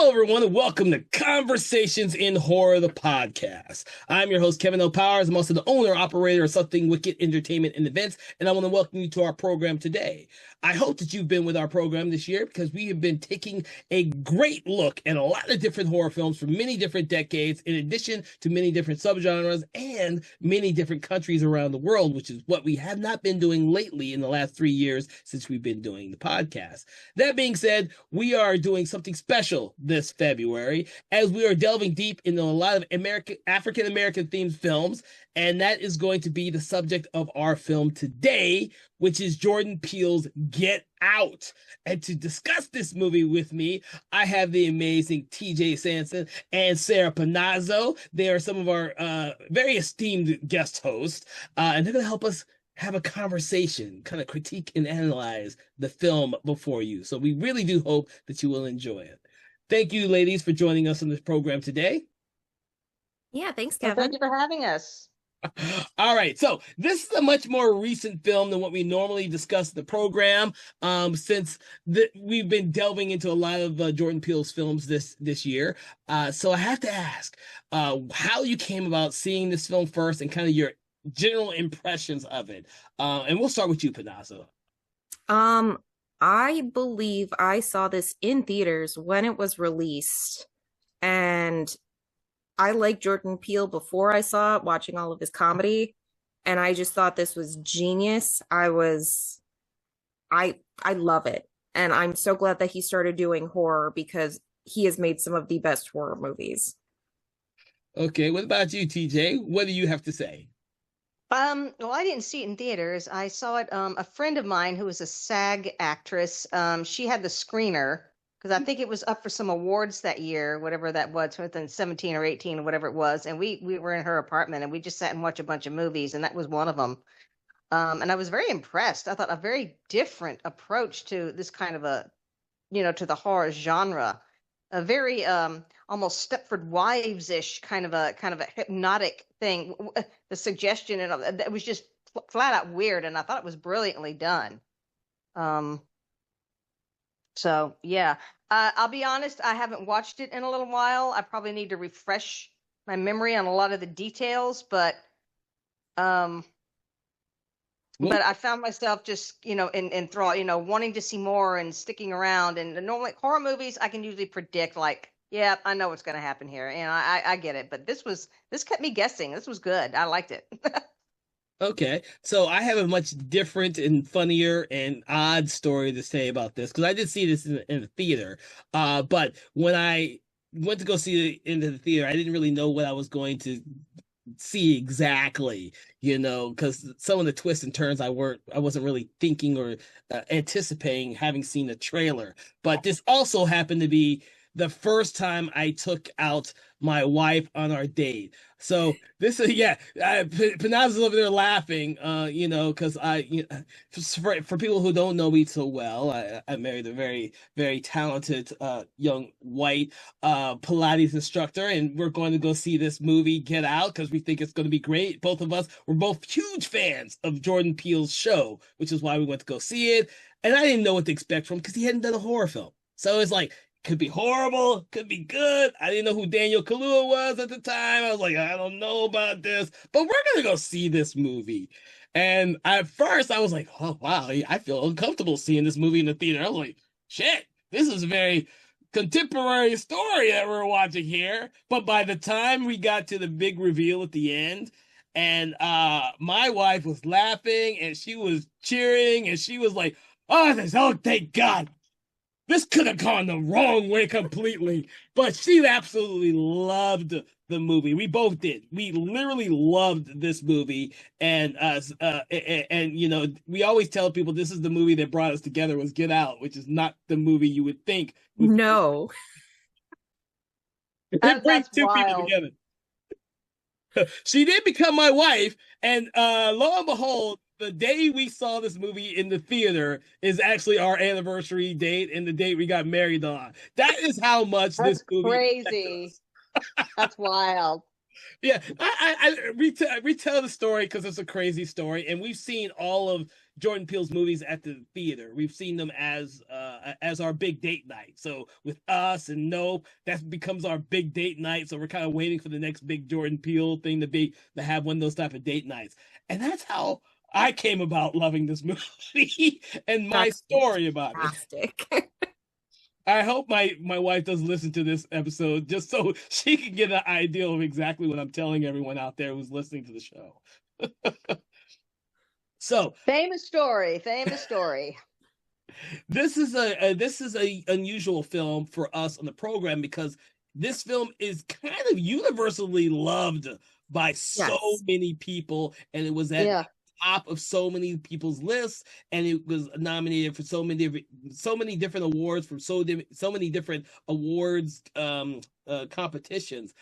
Hello, everyone, and welcome to Conversations in Horror, the podcast. I'm your host, Kevin L. Powers. I'm also the owner, operator of Something Wicked Entertainment and Events, and I want to welcome you to our program today. I hope that you've been with our program this year because we have been taking a great look at a lot of different horror films from many different decades, in addition to many different subgenres and many different countries around the world, which is what we have not been doing lately in the last 3 years since we've been doing the podcast. That being said, we are doing something special this February as we are delving deep into a lot of African American themed films, and that is going to be the subject of our film today, which is Jordan Peele's Get Out. And to discuss this movie with me, I have the amazing TJ Sanson and Sarah Panazzo. They are some of our very esteemed guest hosts, and they're going to help us have a conversation, kind of critique and analyze the film before you. So we really do hope that you will enjoy it. Thank you, ladies, for joining us on this program today. Yeah, thanks, Kevin. Well, thank you for having us. All right, so this is a much more recent film than what we normally discuss in the program, since we've been delving into a lot of Jordan Peele's films this year. So I have to ask how you came about seeing this film first and kind of your general impressions of it. And we'll start with you, Panazzo. I believe I saw this in theaters when it was released, and I liked Jordan Peele before I saw it, watching all of his comedy, and I just thought this was genius. I love it, and I'm so glad that he started doing horror because he has made some of the best horror movies. Okay, what about you, TJ? What do you have to say? Well, I didn't see it in theaters. I saw it. A friend of mine who was a SAG actress, she had the screener because I think it was up for some awards that year, whatever that was, 2017 or 18 or whatever it was. And we were in her apartment and we just sat and watched a bunch of movies, and that was one of them. And I was very impressed. I thought a very different approach to this kind of to the horror genre. A very almost Stepford Wives-ish kind of a hypnotic thing. The suggestion and it was just flat out weird, and I thought it was brilliantly done. So yeah, I'll be honest, I haven't watched it in a little while. I probably need to refresh my memory on a lot of the details, but I found myself just, in enthralled, wanting to see more and sticking around. And normally horror movies, I can usually predict, like, yeah, I know what's going to happen here. And I get it. But this kept me guessing. This was good. I liked it. Okay, so I have a much different and funnier and odd story to say about this because I did see this in the theater. But when I went to go see it in the theater, I didn't really know what I was going to see exactly, because some of the twists and turns I wasn't really thinking or anticipating, having seen the trailer. But this also happened to be the first time I took out my wife on our date. So this is, Panazzo's over there laughing, because for people who don't know me so well, I married a very, very talented young white Pilates instructor, and we're going to go see this movie, Get Out, because we think it's going to be great. Both of us, we're both huge fans of Jordan Peele's show, which is why we went to go see it. And I didn't know what to expect from him because he hadn't done a horror film. So it's like, could be horrible, could be good. I didn't know who Daniel Kaluuya was at the time. I was like, I don't know about this, but we're gonna go see this movie. And at first, I was like, oh wow, I feel uncomfortable seeing this movie in the theater. I was like, shit, this is a very contemporary story that we're watching here. But by the time we got to the big reveal at the end, and my wife was laughing and she was cheering and she was like, oh, thank God. This could have gone the wrong way completely, but she absolutely loved the movie. We both did. We literally loved this movie, and we always tell people this is the movie that brought us together was Get Out, which is not the movie you would think. No, it brings two people together. She did become my wife, and lo and behold, the day we saw this movie in the theater is actually our anniversary date and the date we got married on. That is how much this movie crazy. That's wild. Yeah, I retell the story because it's a crazy story, and we've seen all of Jordan Peele's movies at the theater. We've seen them as as our big date night. So with us and Nope, that becomes our big date night. So we're kind of waiting for the next big Jordan Peele thing to have one of those type of date nights. And that's how I came about loving this movie and my That's story about it. fantastic. I hope my wife does listen to this episode just so she can get an idea of exactly what I'm telling everyone out there who's listening to the show. So Famous story, famous story. this is a unusual film for us on the program because this film is kind of universally loved by so Yes. many people, and it was at Yeah. top of so many people's lists, and it was nominated for so many different awards from so many different awards competitions.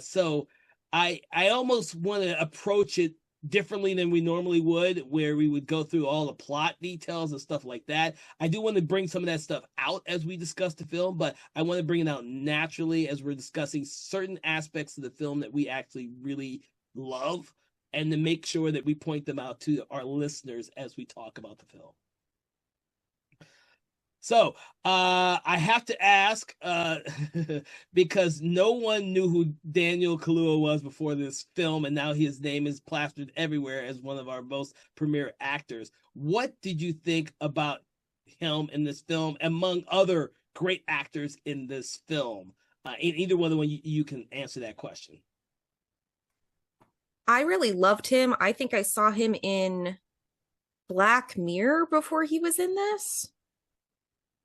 So I almost want to approach it differently than we normally would, where we would go through all the plot details and stuff like that. I do want to bring some of that stuff out as we discuss the film, but I want to bring it out naturally as we're discussing certain aspects of the film that we actually really love, and to make sure that we point them out to our listeners as we talk about the film. So I have to ask, because no one knew who Daniel Kaluuya was before this film, and now his name is plastered everywhere as one of our most premier actors. What did you think about him in this film, among other great actors in this film? In either one of the you can answer that question. I really loved him. I think I saw him in Black Mirror before he was in this.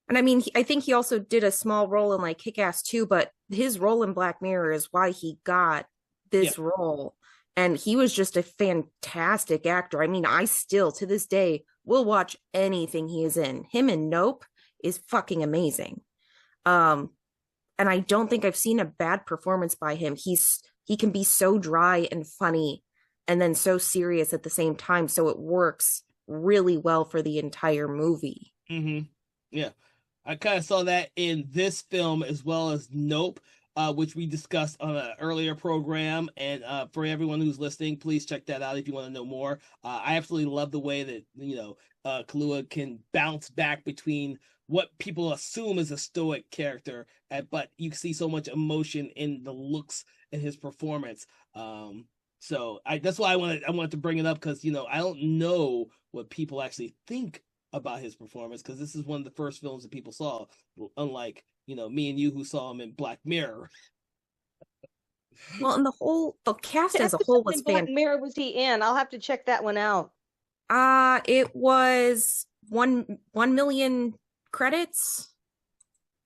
And I mean, I think he also did a small role in like Kick-Ass 2, but his role in Black Mirror is why he got this role. And he was just a fantastic actor. I mean, I still, to this day, will watch anything he is in. Him in Nope is fucking amazing. And I don't think I've seen a bad performance by him. He can be so dry and funny and then so serious at the same time. So it works really well for the entire movie. Mm-hmm. Yeah. I kind of saw that in this film as well as Nope, which we discussed on an earlier program. And for everyone who's listening, please check that out if you want to know more. I absolutely love the way that, Kaluuya can bounce back between what people assume is a stoic character, but you see so much emotion in the looks in his performance. So that's why I wanted to bring it up, because I don't know what people actually think about his performance, because this is one of the first films that people saw, unlike me and you who saw him in Black Mirror. Well, and the cast as a What whole episode was in Black Mirror was he in? I'll have to check that one out. It was 1 million credits,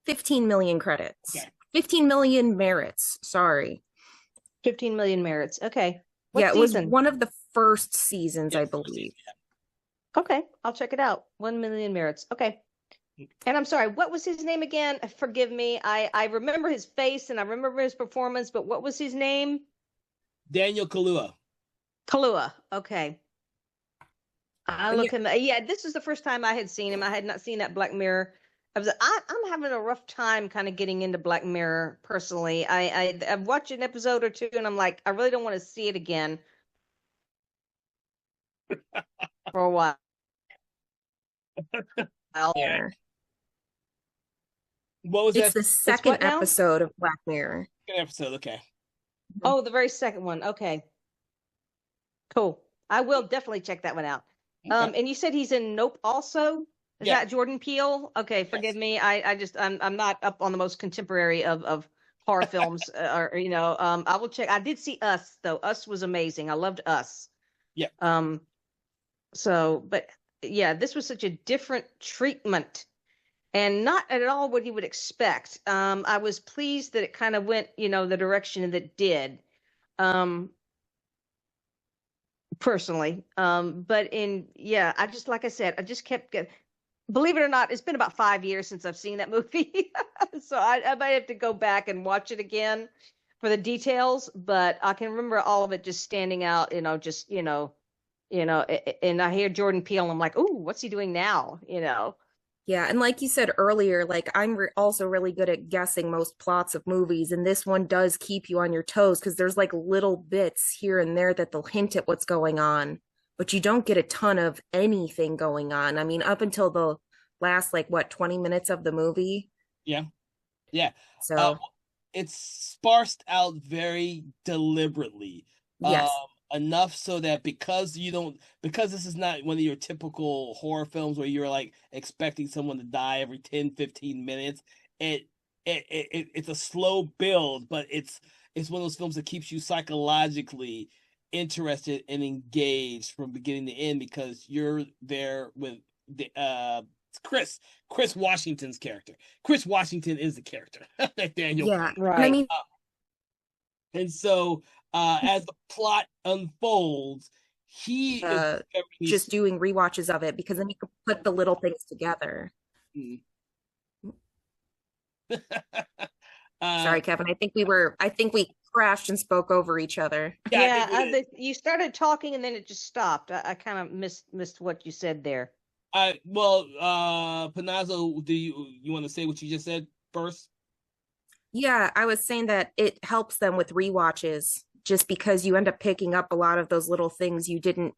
15 million credits, Okay. 15 million merits. Sorry. 15 million merits. Okay. What Yeah, it season? was one of the first seasons, I believe. Okay, I'll check it out. 1 million merits. Okay. And I'm sorry, what was his name again? Forgive me. I remember his face and I remember his performance, but what was his name? Daniel Kaluuya. Kaluuya. Okay. I look Yeah. him. Yeah, this is the first time I had seen him. I had not seen that Black Mirror. I'm having a rough time kind of getting into Black Mirror personally. I've watched an episode or two and I'm like, I really don't want to see it again for a while. Yeah. What was It's that the second what now? episode of Black Mirror. episode? Okay. Oh, the very second one. Okay. Cool. I will definitely check that one out. Okay. And you said he's in Nope also? Is Yeah. that Jordan Peele? Okay, forgive me. I'm not up on the most contemporary of horror films I will check. I did see Us though. Us was amazing. I loved Us. Yeah. But yeah, this was such a different treatment and not at all what you would expect. I was pleased that it kind of went, the direction that it did. Personally. But I just, like I said, I just kept getting, believe it or not, it's been about 5 years since I've seen that movie. So I might have to go back and watch it again for the details, but I can remember all of it just standing out, and I hear Jordan Peele and I'm like, ooh, what's he doing now? Yeah, and like you said earlier, like I'm also really good at guessing most plots of movies, and this one does keep you on your toes because there's like little bits here and there that they'll hint at what's going on, but you don't get a ton of anything going on. I mean, up until last like what 20 minutes of the movie. Yeah. Yeah. Uh, So it's sparsed out very deliberately. Um, yes. enough so that because this is not one of your typical horror films where you're like expecting someone to die every 10, 15 minutes. It it's a slow build, but it's one of those films that keeps you psychologically interested and engaged from beginning to end because you're there with the Chris Chris Washington's character. Chris Washington is the character that Daniel Yeah. played. And I Right. mean, And so, as the plot unfolds, he is uh discovering just these. doing rewatches of it because then you can put the little things together. uh, Sorry, Kevin. I think we crashed and spoke over each other. yeah, I think Yeah, we did. you started talking and then it just stopped. I kind of missed what you said there. Panazzo, do you want to say what you just said first? Yeah, I was saying that it helps them with rewatches just because you end up picking up a lot of those little things you didn't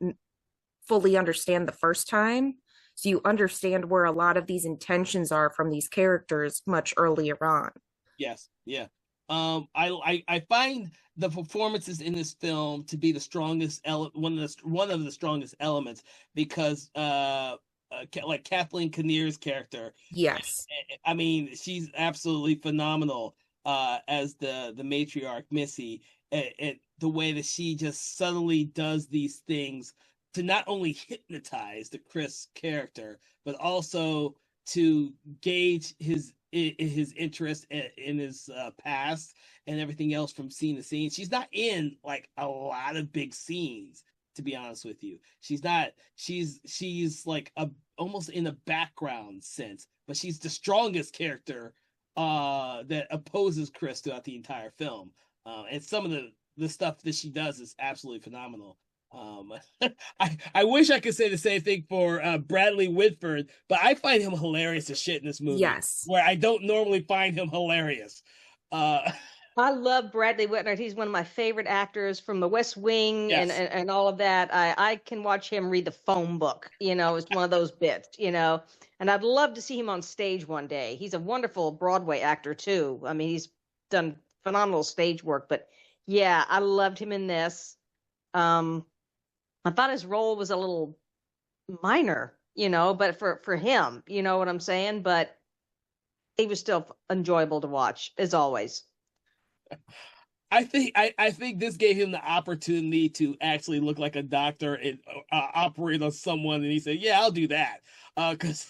fully understand the first time. So you understand where a lot of these intentions are from these characters much earlier on. Yes, yeah. I find the performances in this film to be the strongest one of the strongest elements because like Kathleen Kinnear's character, Yes. I mean, she's absolutely phenomenal as the matriarch Missy, and the way that she just subtly does these things to not only hypnotize the Chris character, but also to gauge his interest in his past and everything else from scene to scene. She's not in like a lot of big scenes, to be honest with you. She's not. She's like a almost in a background sense, but she's the strongest character that opposes Chris throughout the entire film. And some of the stuff that she does is absolutely phenomenal. Um, I wish I could say the same thing for Bradley Whitford, but I find him hilarious as shit in this movie, Yes. where I don't normally find him hilarious. Uh, I love Bradley Whitner. He's one of my favorite actors from The West Wing and, yes, and all of that. I can watch him read the phone book. It's one of those bits. And I'd love to see him on stage one day. He's a wonderful Broadway actor too. I mean, he's done phenomenal stage work, but yeah, I loved him in this. Um, I thought his role was a little minor, but for him, you know what I'm saying? But he was still enjoyable to watch as always. I think this gave him the opportunity to actually look like a doctor and operate on someone, and he said, "Yeah, I'll do that." Because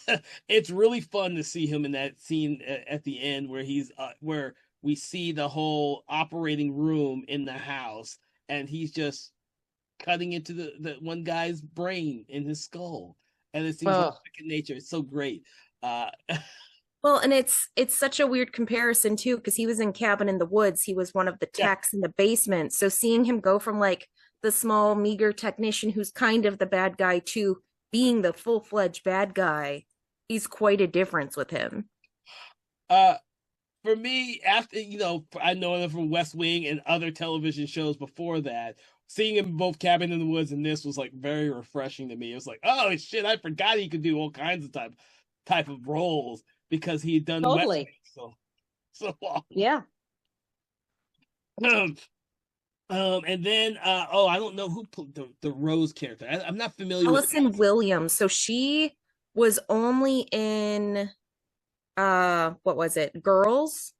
it's really fun to see him in that scene at the end where he's where we see the whole operating room in the house, and he's just cutting into the one guy's brain in his skull, and it seems like Oh, second nature. It's so great. Uh, Well, and it's such a weird comparison too, because he was in Cabin in the Woods. He was one of the yeah, techs in the basement. So seeing him go from like the small, meager technician who's kind of the bad guy to being the full-fledged bad guy, he's quite a difference with him. uh, for me, after I know him from West Wing and other television shows before that. Seeing him in both Cabin in the Woods and this was like very refreshing to me. It was like, oh shit, I forgot he could do all kinds of type of roles because he had done West totally. Wing so long. Yeah. Um, and then oh, I don't know who played the Rose character. I'm not familiar with Allison Williams. So she was only in what was it? Girls.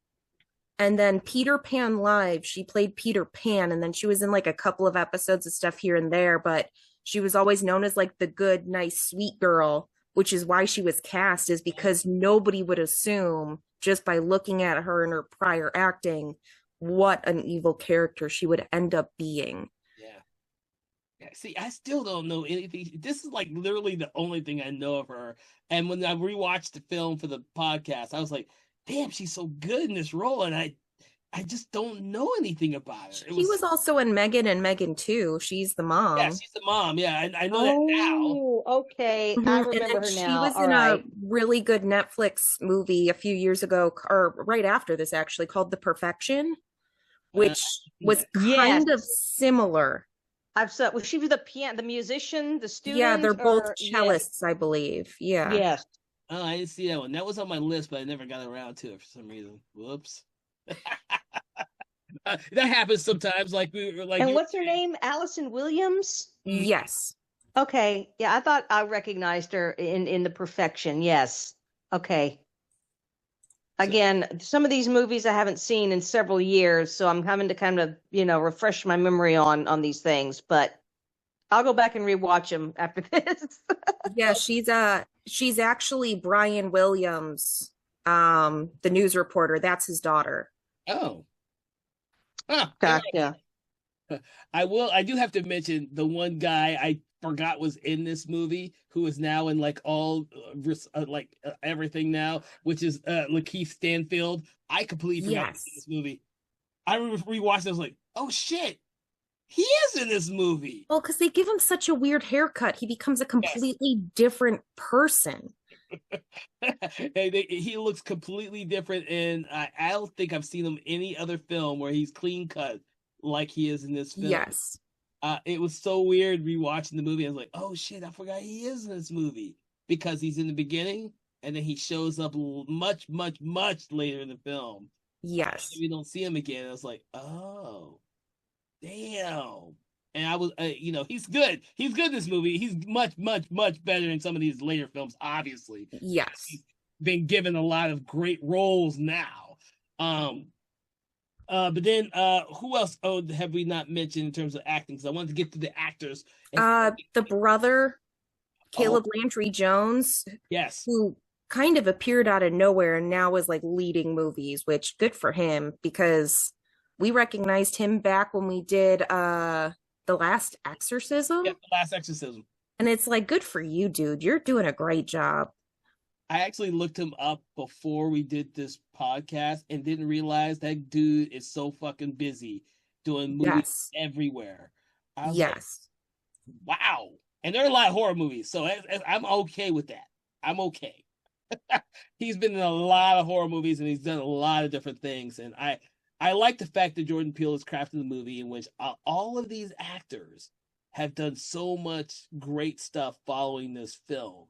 And then Peter Pan Live, she played Peter Pan, and then she was in like a couple of episodes of stuff here and there, but she was always known as like the good, nice, sweet girl, which is why she was cast, is because nobody would assume just by looking at her and her prior acting what an evil character she would end up being. yeah. Yeah, see, I still don't know anything. This is like literally the only thing I know of her. And when I rewatched the film for the podcast, I was like, "Damn, she's so good in this role," and I just don't know anything about her. It She was was also in Megan and Megan 2. She's the yeah, mom. she's the mom. Yeah, I know that now. Oh, okay. I Mhm. And remember then her she now. was All in a right. really good Netflix movie a few years ago, or right after this, actually, called The Perfection, Uh, which yeah, was Yes. kind of similar. I've saw was she the musician, the Yeah, they're student, both or yes, cellists, I believe. Yeah. yes. Oh, I didn't see that one. That was on my list, but I never got around to it for some reason. Whoops. That happens sometimes. Like we were like And you. what's her name? Allison Williams? Mm, Yes. Okay. Yeah, I thought I recognized her in the Perfection. Yes. Okay. so Again, some of these movies I haven't seen in several years, so I'm having to kind of, refresh my memory on these things, but I'll go back and rewatch them after this. Yeah, she's actually Brian Williams, the news reporter. That's his daughter. oh. Ah, Gotcha. I will. I do have to mention the one guy I forgot was in this movie, who is now in like all everything now, which is Lakeith Stanfield. I completely forgot he was in Yes. this movie. I rewatched it. I was like, oh shit, he is in this movie. Well, because they give him such a weird haircut, he becomes a Yes, completely different person. he looks completely different, and I don't think I've seen him any other film where he's clean cut like he is in this film. Yes. It was so weird rewatching the movie. I was like, oh shit, I forgot he is in this movie because he's in the beginning and then he shows up much, much, much later in the film. Yes. We don't see him again. I was like, oh, damn. And I was, he's good. He's good in this movie. He's much, much, much better in some of these later films, obviously. Yes. He's been given a lot of great roles now. Um, but then who else have we not mentioned in terms of acting? Because I wanted to get to the actors. And The brother, oh Caleb Landry Jones, yes, who kind of appeared out of nowhere and now is like leading movies, which good for him because we recognized him back when we did The Last yeah, Exorcism. The Last Exorcism. And it's like good for you, dude. You're doing a great job. I actually looked him up before we did this podcast and didn't realize that dude is so fucking busy doing movies Yes. everywhere. I was like, Yes. wow. And there are a lot of horror movies, so I'm okay with that. I'm okay. He's been in a lot of horror movies and he's done a lot of different things. And I like the fact that Jordan Peele has crafted a movie in which all of these actors have done so much great stuff following this film.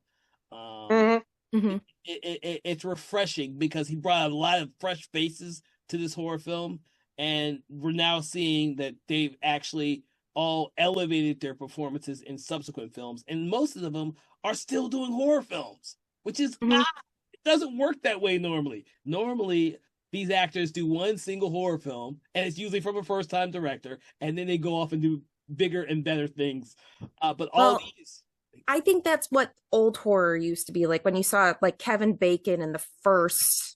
Mhm. Hmm. It's refreshing because he brought a lot of fresh faces to this horror film, and we're now seeing that they've actually all elevated their performances in subsequent films, and most of them are still doing horror films, which is Hmm. odd. It doesn't work that way normally. Normally, these actors do one single horror film, and it's usually from a first-time director, and then they go off and do bigger and better things. But all Well, these, I think that's what old horror used to be like when you saw like Kevin Bacon in the first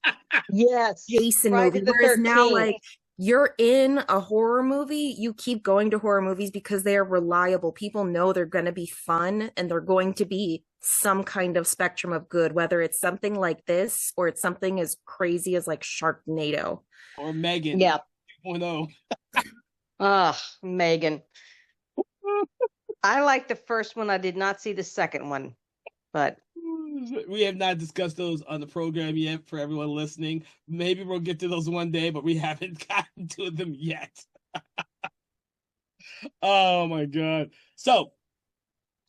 Yes. Jason Friday movie. the Whereas now, 13th. like, you're in a horror movie, you keep going to horror movies because they are reliable. People know they're going to be fun and they're going to be some kind of spectrum of good, whether it's something like this or it's something as crazy as like Sharknado. or Megan Yeah. 2.0. Ah, Megan. I like the first one. I did not see the second one, but We have not discussed those on the program yet for everyone listening. Maybe we'll get to those one day, but we haven't gotten to them yet. Oh my god. So,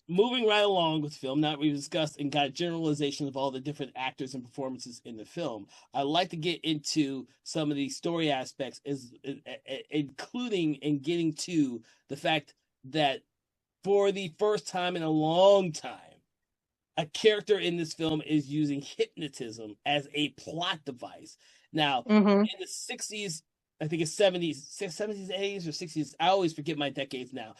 moving right along with film, now we've discussed and got generalization of all the different actors and performances in the film. I'd like to get into some of the story aspects, including and getting to the fact that for the first time in a long time, a character in this film is using hypnotism as a plot device. Now, mhm. in the 60s, I think it's 70s, 80s, or 60s. I always forget my decades now.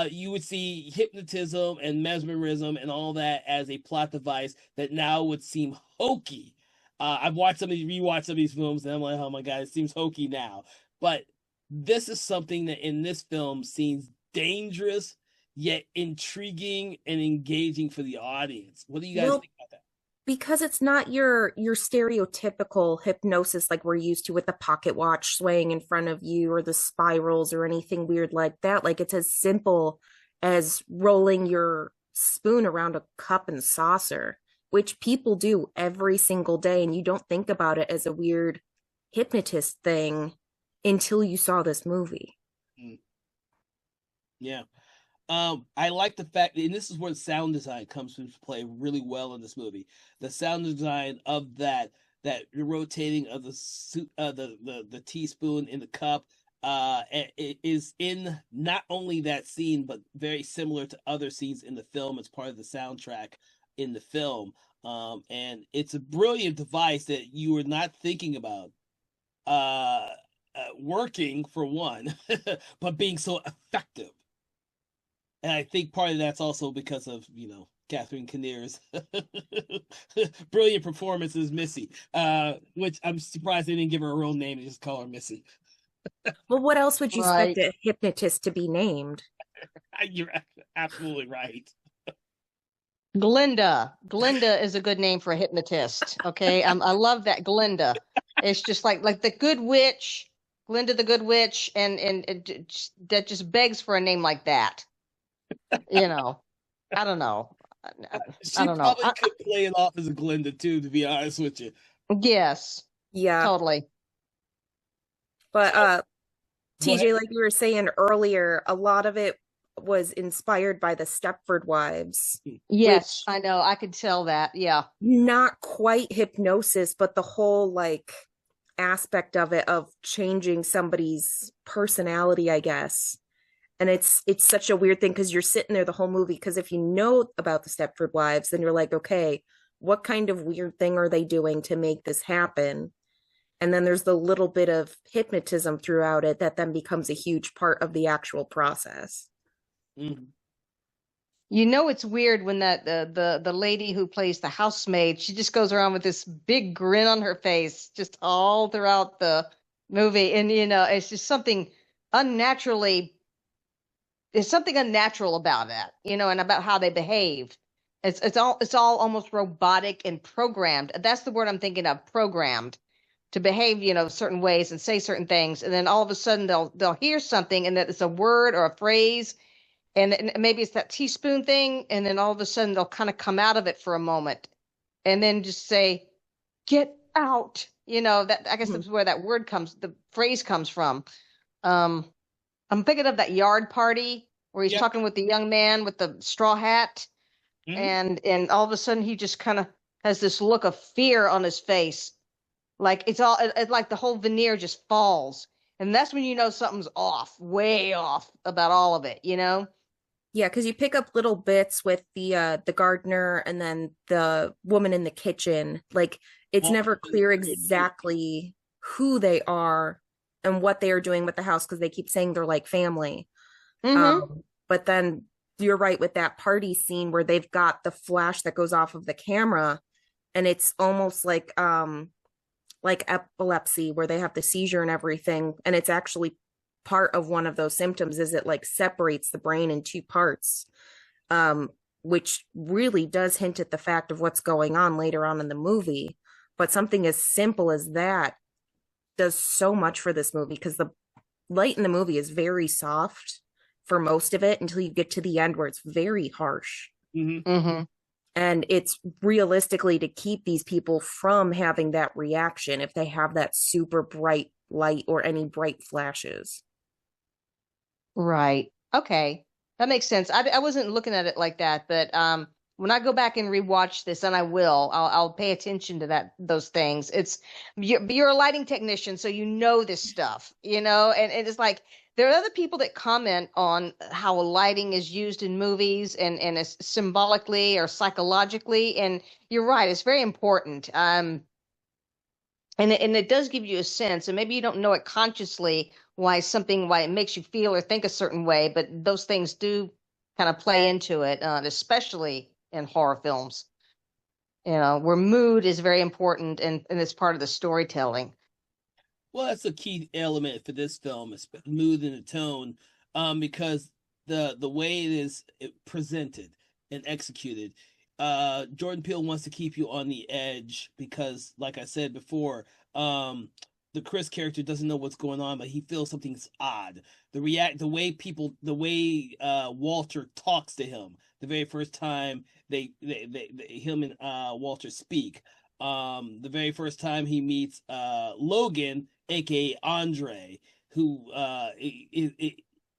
You would see hypnotism and mesmerism and all that as a plot device that now would seem hokey. I've watched rewatched some of these films, and I'm like, oh my god, it seems hokey now. But this is something that in this film seems dangerous yet intriguing and engaging for the audience. What do you guys Well, think about that? because it's not your stereotypical hypnosis like we're used to with the pocket watch swaying in front of you or the spirals or anything weird like that. Like it's as simple as rolling your spoon around a cup and saucer, which people do every single day, and you don't think about it as a weird hypnotist thing until you saw this movie. Mm, yeah. I like the fact, and this is where sound design comes into play really well in this movie. The sound design of that rotating of the suit, the teaspoon in the cup, it is in not only that scene, but very similar to other scenes in the film. It's part of the soundtrack in the film, and it's a brilliant device that you were not thinking about uh, working for one, but being so effective. And I think part of that's also because of, Catherine Kinnear's brilliant performance as Missy, which I'm surprised they didn't give her a real name and just call her Missy. Well, what else would you expect Right. a hypnotist to be named? You're absolutely right. Glinda. Glinda is a good name for a hypnotist. Okay. I love that Glinda. It's just like the Good Witch, Glinda the Good Witch, and that just begs for a name like that. You know, I don't know. I She don't know. probably could play it off as a Glinda too, to be honest with you. Yes, Yeah, totally. but So go ahead. TJ, like you were saying earlier, a lot of it was inspired by the Stepford Wives, Yes, which I know. I could tell that. Yeah. not quite hypnosis, but the whole like aspect of it of changing somebody's personality, I guess. And it's such a weird thing because you're sitting there the whole movie because if you know about the Stepford Wives, then you're like, okay, what kind of weird thing are they doing to make this happen? And then there's the little bit of hypnotism throughout it that then becomes a huge part of the actual process. Mhm. You know it's weird when that the lady who plays the housemaid, she just goes around with this big grin on her face just all throughout the movie. And it's just something unnaturally there's something unnatural about that, and about how they behave. It's all almost robotic and programmed. That's the word I'm thinking of, programmed to behave, certain ways and say certain things. And then all of a sudden they'll hear something and that it's a word or a phrase and maybe it's that teaspoon thing, and then all of a sudden they'll kind of come out of it for a moment, and then just say, "Get out." That I guess Mhm. that's where the phrase comes from. Um, I'm thinking of that yard party where he's Yep. talking with the young man with the straw hat, Mhm. and all of a sudden he just kind of has this look of fear on his face, like it's like the whole veneer just falls, and that's when you know something's off, way off about all of it. Yeah, because you pick up little bits with the gardener and then the woman in the kitchen. Like it's All never in clear good taste. exactly who they are and what they are doing with the house because they keep saying they're like family. Mm-hmm. But then you're right with that party scene where they've got the flash that goes off of the camera and it's almost like epilepsy where they have the seizure and everything and it's actually part of one of those symptoms is it like separates the brain in two parts um which really does hint at the fact of what's going on later on in the movie, but something as simple as that does so much for this movie because the light in the movie is very soft for most of it until you get to the end where it's very harsh. Mhm. Mm-hmm. And it's realistically to keep these people from having that reaction if they have that super bright light or any bright flashes. Right. Okay. That makes sense. I wasn't looking at it like that, but when I go back and rewatch this, and I will, I'll pay attention to those things. You're a lighting technician, so you know this stuff, and it's like there are other people that comment on how lighting is used in movies and it's symbolically or psychologically, and you're right, it's very important. And it does give you a sense, and maybe you don't know it consciously why it makes you feel or think a certain way, but those things do kind of play into it, especially in horror films, where mood is very important and it's part of the storytelling. Well, that's a key element for this film, is mood and the tone, because the way it presented and executed, Jordan Peele wants to keep you on the edge because, like I said before, the Chris character doesn't know what's going on, but he feels something's odd. The way Walter talks to him the very first time him and Walter speak, the very first time he meets Logan, aka Andre, who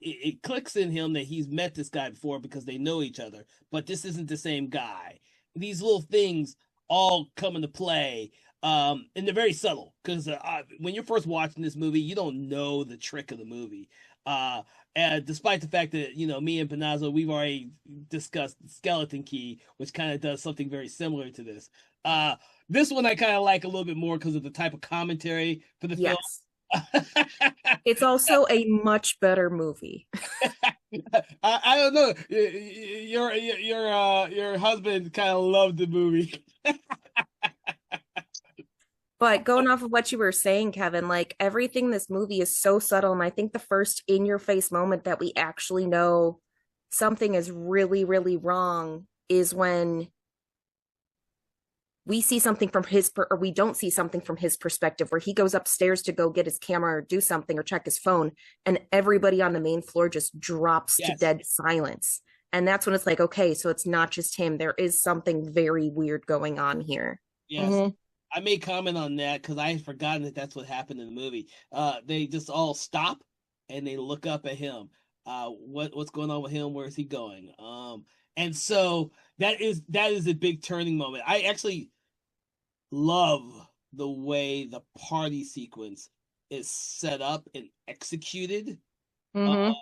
it clicks in him that he's met this guy before because they know each other, but this isn't the same guy. These little things all come into play, and they're very subtle because when you're first watching this movie, you don't know the trick of the movie. Uh, and despite the fact that me and Panazzo, we've already discussed Skeleton Key, which kind of does something very similar to this. This one I kind of like a little bit more because of the type of commentary for the film. Yes. It's also a much better movie. I don't know. Your husband kind of loved the movie. But going off of what you were saying, Kevin, like everything in this movie is so subtle. And I think the first in your face moment that we actually know something is really, really wrong is when we see something from or we don't see something from his perspective, where he goes upstairs to go get his camera or do something or check his phone, and everybody on the main floor just drops to Yes. dead silence. And that's when it's like, okay, so it's not just him. There is something very weird going on here. Yes. I made comment on that because I had forgotten that that's what happened in the movie. They just all stop and they look up at him. What's going on with him? Where is he going? And so that is a big turning moment. I actually love the way the party sequence is set up and executed. Mm-hmm.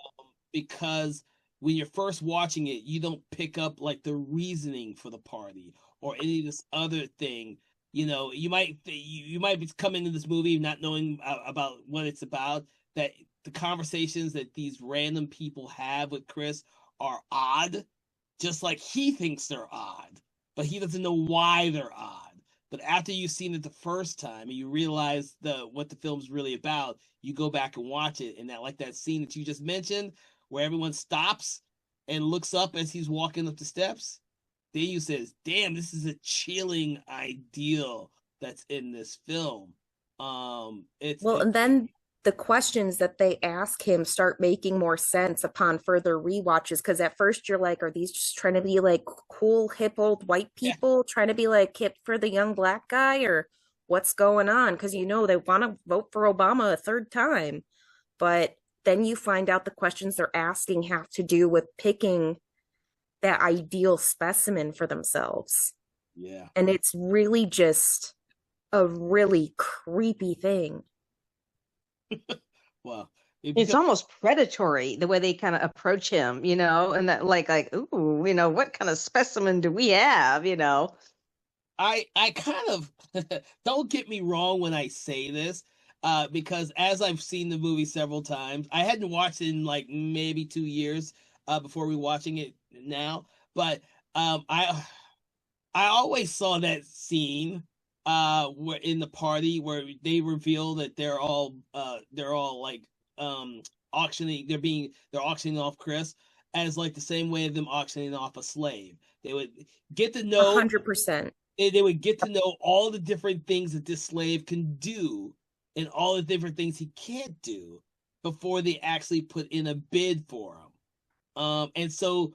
Because when you're first watching it, you don't pick up like the reasoning for the party or any of this other thing. You might be coming into this movie not knowing about what it's about. That the conversations that these random people have with Chris are odd, just like he thinks they're odd, but he doesn't know why they're odd. But after you've seen it the first time and you realize what the film's really about, you go back and watch it, and that scene that you just mentioned, where everyone stops and looks up as he's walking up the steps. Then you says, "Damn, this is a chilling ideal that's in this film." Well, and then the questions that they ask him start making more sense upon further rewatches. Because at first you're like, are these just trying to be like cool, hip old white Yeah, people trying to be like hip for the young black guy, or what's going on? Because they want to vote for Obama a third time. But then you find out the questions they're asking have to do with picking that ideal specimen for themselves. yeah. And it's really just a really creepy thing. Well, It's almost predatory the way they kind of approach him, and that like, ooh, what kind of specimen do we have, I kind of don't get me wrong when I say this, because as I've seen the movie several times, I hadn't watched it in like maybe 2 years before rewatching it now, but I always saw that scene where in the party where they reveal that they're all like auctioning they're auctioning off Chris as like the same way of them auctioning off a slave. They would get to A know 100%. they would get to know all the different things that this slave can do and all the different things he can't do before they actually put in a bid for him. And so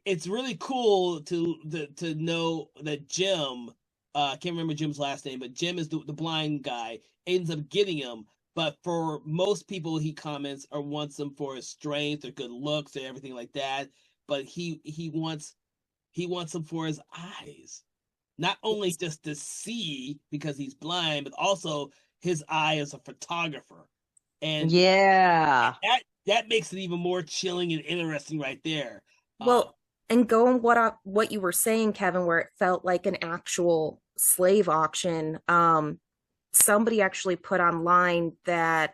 it's really cool to know that Jim, I can't remember Jim's last name, but Jim is the blind guy, ends up getting him. But for most people, he comments or wants them for his strength or good looks or everything like that. But he wants them for his eyes, not only just to see because he's blind, but also his eye as a photographer, and Yeah. that makes it even more chilling and interesting right there. Well, and going what you were saying, Kevin, where it felt like an actual slave auction. Somebody actually put online that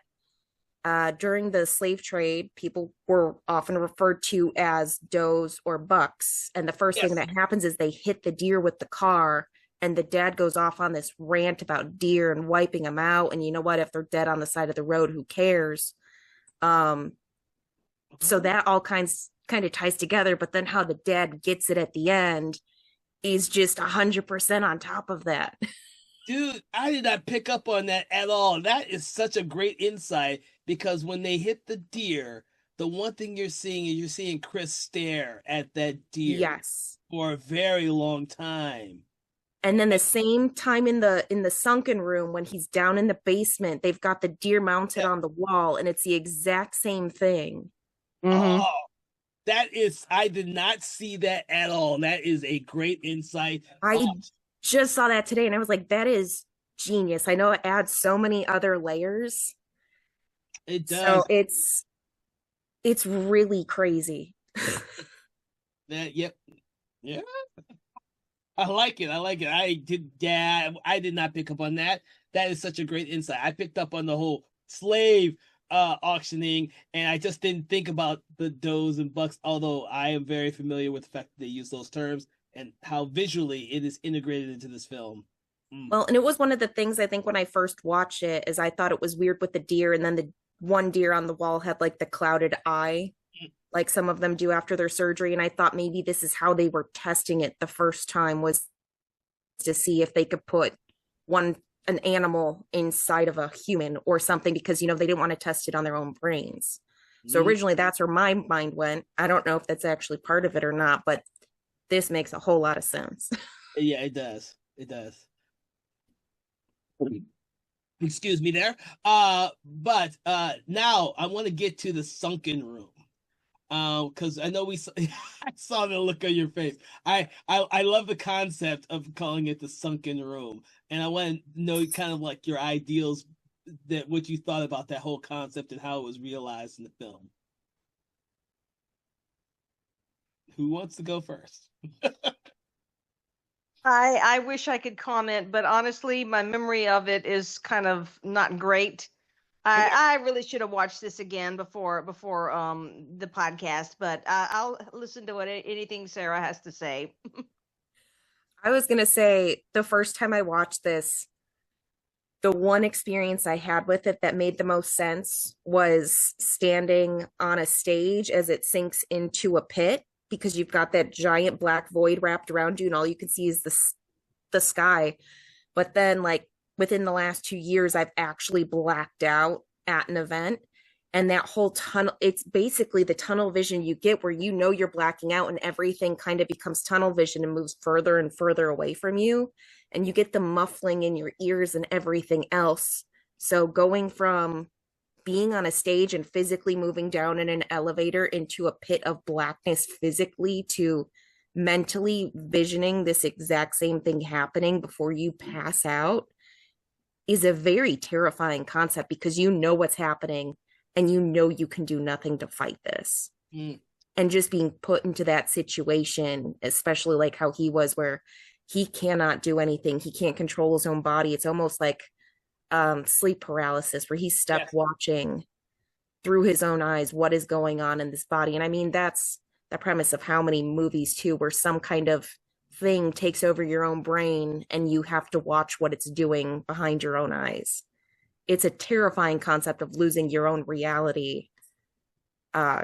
during the slave trade, people were often referred to as does or bucks. And the first thing Yes. that happens is they hit the deer with the car, and the dad goes off on this rant about deer and wiping them out. And you know what? If they're dead on the side of the road, who cares? So that all kind of ties together. But then how the dad gets it at the end is just 100% on top of that. Dude, I did not pick up on that at all. That is such a great insight because when they hit the deer, the one thing you're seeing Chris stare at that deer Yes. for a very long time. And then the same time in the sunken room when he's down in the basement, they've got the deer mounted Yeah. on the wall, and it's the exact same thing. Mm-hmm. Oh, that is, I did not see that at all. That is a great insight. Oh, I just saw that today and I was like, that is genius. I know it adds so many other layers. it So does. it's really crazy. That, yep. Yeah. I like it. I like it. I did not pick up on that. That is such a great insight. I picked up on the whole slave auctioning, and I just didn't think about the does and bucks, although I am very familiar with the fact that they use those terms and how visually it is integrated into this film. Mm. Well, and it was one of the things I think when I first watched it is I thought it was weird with the deer, and then the one deer on the wall had like the clouded eye, like some of them do after their surgery. And I thought maybe this is how they were testing it the first time, was to see if they could put one an animal inside of a human or something, because they didn't want to test it on their own brains. So Mm. originally that's where my mind went. I don't know if that's actually part of it or not, but this makes a whole lot of sense. Yeah, it does. It does. Excuse me there. But now I want to get to the sunken room. Because I know I saw the look on your face. I love the concept of calling it the sunken room, and I want to know kind of like your ideals, that what you thought about that whole concept and how it was realized in the film. Who wants to go first? I wish I could comment, but honestly, my memory of it is kind of not great. Okay. I really should have watched this again before the podcast, but I'll listen to what anything Sarah has to say. I was going to say the first time I watched this, the one experience I had with it that made the most sense was standing on a stage as it sinks into a pit, because you've got that giant black void wrapped around you and all you can see is the sky. But then, like, within the last 2 years, I've actually blacked out at an event. And that whole tunnel, it's basically the tunnel vision you get where you're blacking out and everything kind of becomes tunnel vision and moves further and further away from you. And you get the muffling in your ears and everything else. So going from being on a stage and physically moving down in an elevator into a pit of blackness physically, to mentally visioning this exact same thing happening before you pass out, is a very terrifying concept, because you know what's happening and you can do nothing to fight this. Mm. And just being put into that situation, especially like how he was, where he cannot do anything, he can't control his own body. It's almost like sleep paralysis, where he's stuck Yes. watching through his own eyes what is going on in this body. And I mean, that's the premise of how many movies too, where some kind of thing takes over your own brain and you have to watch what it's doing behind your own eyes. It's a terrifying concept of losing your own reality. uh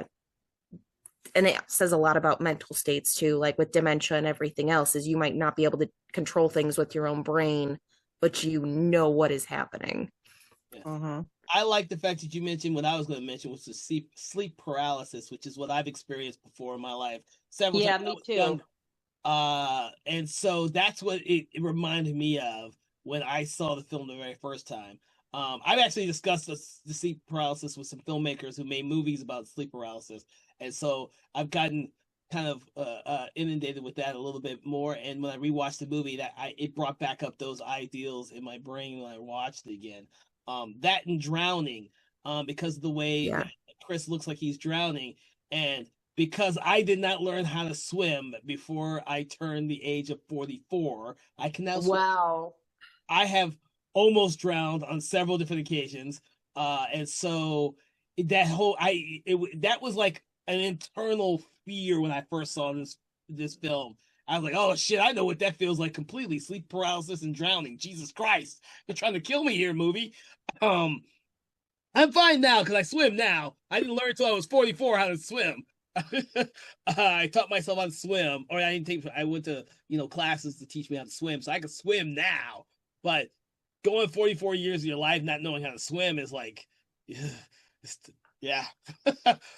and it says a lot about mental states too, like with dementia and everything else, is you might not be able to control things with your own brain, but you know what is happening. Yes. Mm-hmm. I like the fact that you mentioned what I was going to mention, was the sleep paralysis, which is what I've experienced before in my life several Yeah, times when I me was too. young. And so that's what it reminded me of when I saw the film the very first time. I've actually discussed the sleep paralysis with some filmmakers who made movies about sleep paralysis, and so I've gotten kind of inundated with that a little bit more. And when I rewatched the movie, it brought back up those ideals in my brain when I watched it again. That and drowning, because of the way Yeah. that Chris looks like he's drowning, and because I did not learn how to swim before I turned the age of 44. I can now swim. Wow. I have almost drowned on several different occasions. And so that whole that was like an internal fear when I first saw this film. I was like, oh shit, I know what that feels like completely. Sleep paralysis and drowning. Jesus Christ. You're trying to kill me here, movie. Um I'm fine now because I swim now. I didn't learn until I was 44 how to swim. I taught myself how to swim, or I didn't take. I went to classes to teach me how to swim, so I can swim now. But going 44 years of your life not knowing how to swim is like, yeah.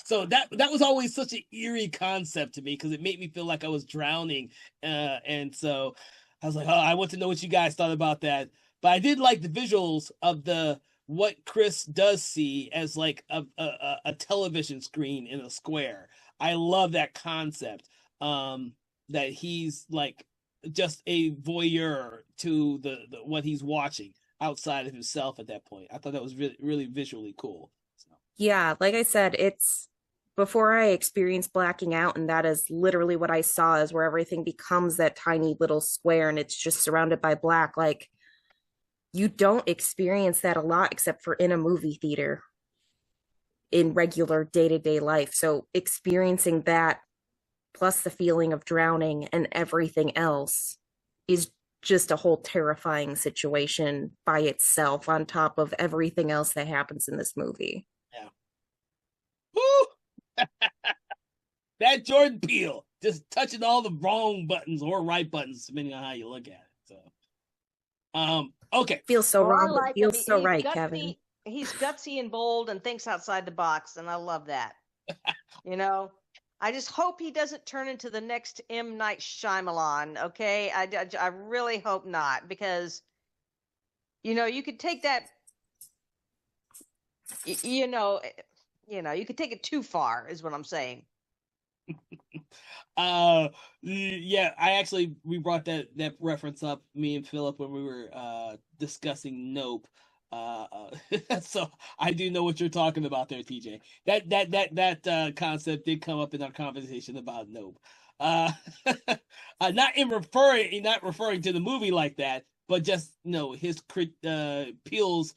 So that was always such an eerie concept to me, because it made me feel like I was drowning, and so I was like, oh, I want to know what you guys thought about that. But I did like the visuals of the what Chris does see as like a television screen in a square. I love that concept. That he's like just a voyeur to the what he's watching outside of himself at that point. I thought that was really visually cool. So, Yeah, like I said, it's before I experienced blacking out, and that is literally what I saw is where everything becomes that tiny little square and it's just surrounded by black. Like you don't experience that a lot except for in a movie theater in regular day-to-day life. So experiencing that plus the feeling of drowning and everything else is just a whole terrifying situation by itself on top of everything else that happens in this movie. yeah. Woo! That Jordan Peele just touching all the wrong buttons or right buttons, depending on how you look at it. So, okay. Feels so Well, I wrong, but like him. feels so right, Kevin. He's gutsy and bold and thinks outside the box, and I love that. You know, I just hope he doesn't turn into the next M. Night Shyamalan. Okay, I really hope not, because you could take that. y- You know, eh, you could take it too far, is what I'm saying. Yeah, I actually we brought that reference up, me and Philip, when we were discussing Nope. So I do know what you're talking about there, TJ. That concept did come up in our conversation about Nope. Uh, not referring to the movie like that, but just his Peele's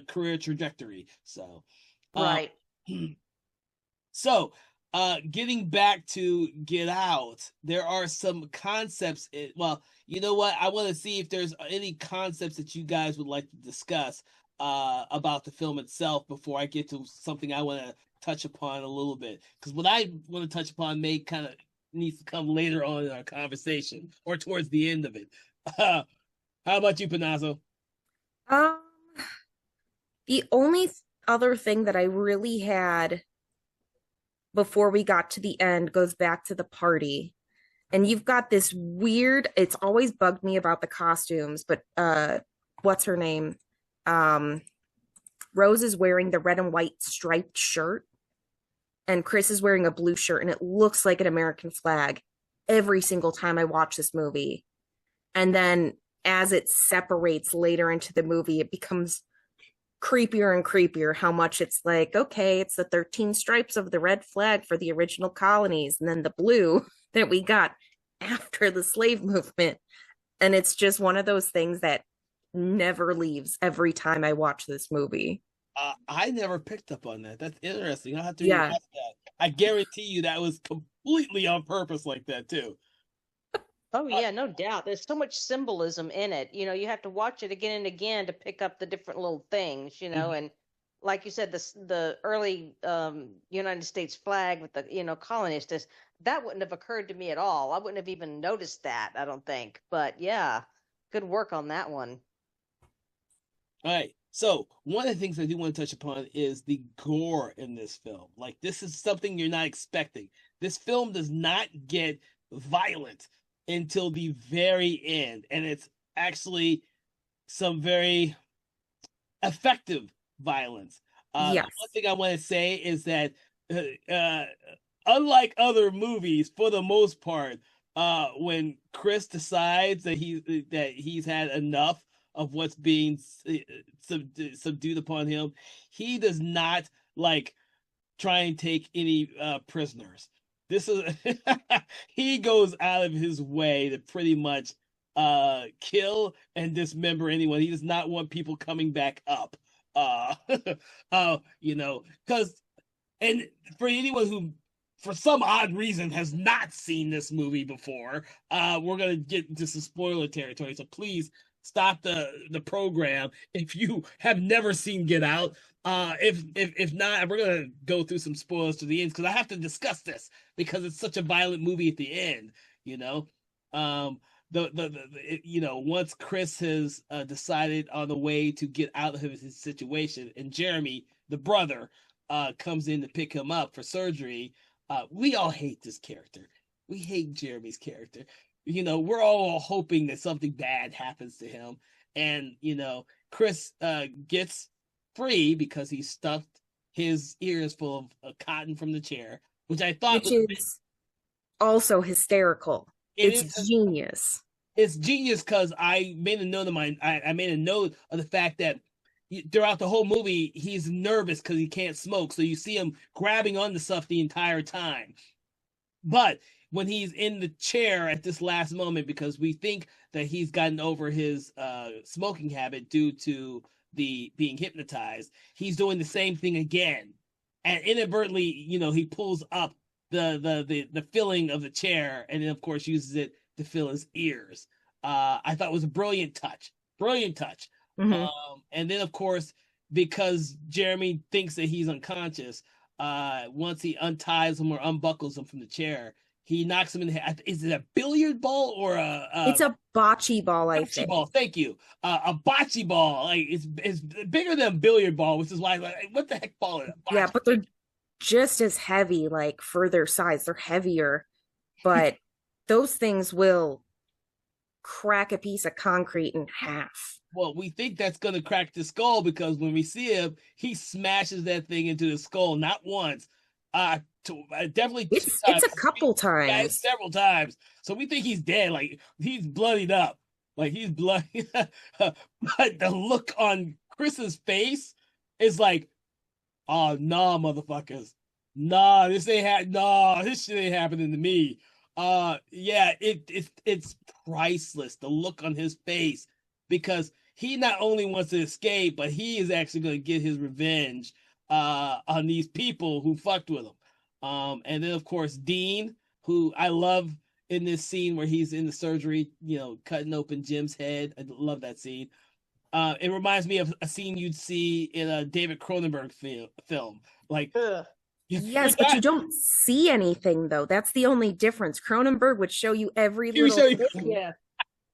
career trajectory. So, um, Right. So, getting back to Get Out, there are some concepts. Well, you know what? I want to see if there's any concepts that you guys would like to discuss about the film itself before I get to something I want to touch upon a little bit. Because what I want to touch upon may kind of needs to come later on in our conversation or towards the end of it. How about you, Panazzo? Um, the only other thing that I really had before we got to the end goes back to the party. And you've got this weird, it's always bugged me about the costumes, but what's her name? Um Rose is wearing the red and white striped shirt, and Chris is wearing a blue shirt, and it looks like an American flag every single time I watch this movie. And then as it separates later into the movie, it becomes creepier and creepier how much it's like, okay, it's the 13 stripes of the red flag for the original colonies, and then the blue that we got after the slave movement. And it's just one of those things that never leaves every time I watch this movie. I never picked up on that. That's interesting. I'll have to rewatch Yeah. that. I guarantee you that was completely on purpose like that too. Oh Uh, yeah, no doubt. There's so much symbolism in it. You have to watch it again and again to pick up the different little things, mhm. and like you said, the early United States flag with the, colonists, that wouldn't have occurred to me at all. I wouldn't have even noticed that, I don't think. But yeah, good work on that one. All right. So one of the things I do want to touch upon is the gore in this film. Like this is something you're not expecting. This film does not get violent until the very end, and it's actually some very effective violence. The one Yes. thing I want to say is that uh, unlike other movies, for the most part, when Chris decides that he's had enough of what's being subdued upon him, he does not like try and take any prisoners. This is he goes out of his way to pretty much kill and dismember anyone. He does not want people coming back up. Uh because and for anyone who for some odd reason has not seen this movie before, we're gonna get into some spoiler territory. So please stop the program if you have never seen Get Out. If not, we're gonna go through some spoilers to the end because I have to discuss this because it's such a violent movie at the end. You know, um, once Chris has decided on the way to get out of his situation, and Jeremy, the brother, comes in to pick him up for surgery. We all hate this character. We hate Jeremy's character. we're all hoping that something bad happens to him. And, Chris gets free because he stuffed his ears full of cotton from the chair, which I thought Which was is also hysterical. it It's is genius. it's genius because I made a note of mine. I made a note of the fact that throughout the whole movie, he's nervous because he can't smoke. So you see him grabbing onto stuff the entire time. But when he's in the chair at this last moment, because we think that he's gotten over his smoking habit due to the being hypnotized, he's doing the same thing again, and inadvertently, he pulls up the filling of the chair, and then of course uses it to fill his ears. I thought it was a brilliant touch, brilliant touch. Hmm. And then of course, because Jeremy thinks that he's unconscious, once he unties him or unbuckles him from the chair, he knocks him in the head. Is it a billiard ball or a It's a bocce ball, I bocce think. ball? Thank you. A bocce ball. Like it's bigger than a billiard ball, which is why like what the heck ball is it? Yeah, Bocce. but they're just as heavy, like for their size. They're heavier, but those things will crack a piece of concrete in half. Well, we think that's gonna crack the skull because when we see him, he smashes that thing into the skull not once, definitely two It's times. a couple Yeah, times. several times. So we think he's dead. Like he's bloodied up. Like he's bloody. But the look on Chris's face is like, oh nah, motherfuckers. Nah, this shit ain't happening to me. Yeah, it's priceless. The look on his face because he not only wants to escape, but he is actually going to get his revenge on these people who fucked with him. And then of course Dean, who I love in this scene where he's in the surgery, cutting open Jim's head. I love that scene. It reminds me of a scene you'd see in a David Cronenberg film. Like, Ugh. Yes, but you don't see anything though. That's the only difference. Cronenberg would show you every you little show thing. Yeah,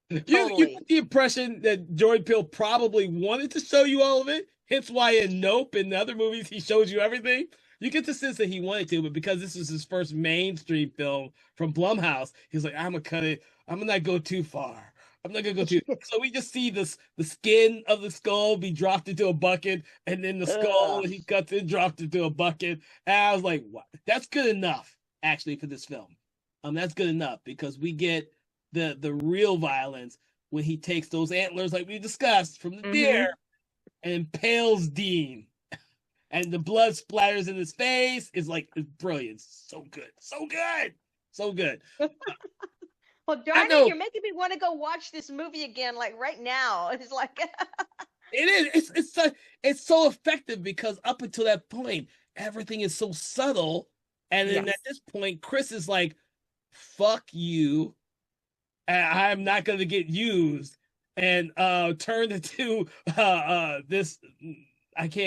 you totally. get the impression that Jordan Peele probably wanted to show you all of it. Hence why in Nope and the other movies he shows you everything. You get the sense that he wanted to, but because this is his first mainstream film from Blumhouse, he's like, I'm gonna cut it. I'm gonna not go too far. I'm not gonna go too. So we just see the skin of the skull be dropped into a bucket, and then the skull Ugh. he cuts it dropped into a bucket. And I was like, what? That's good enough actually for this film. That's good enough because we get the real violence when he takes those antlers like we discussed from the deer Hmm. and impales Dean, and the blood splatters in his face. Is like it's brilliant, so good, so good, so good. Well, I darn it, know you're making me want to go watch this movie again, like right now. It's like, it is. It's so effective because up until that point, everything is so subtle, and then at Yes. this point, Chris is like, "Fuck you." I'm not going to get used, and turned into this. I don't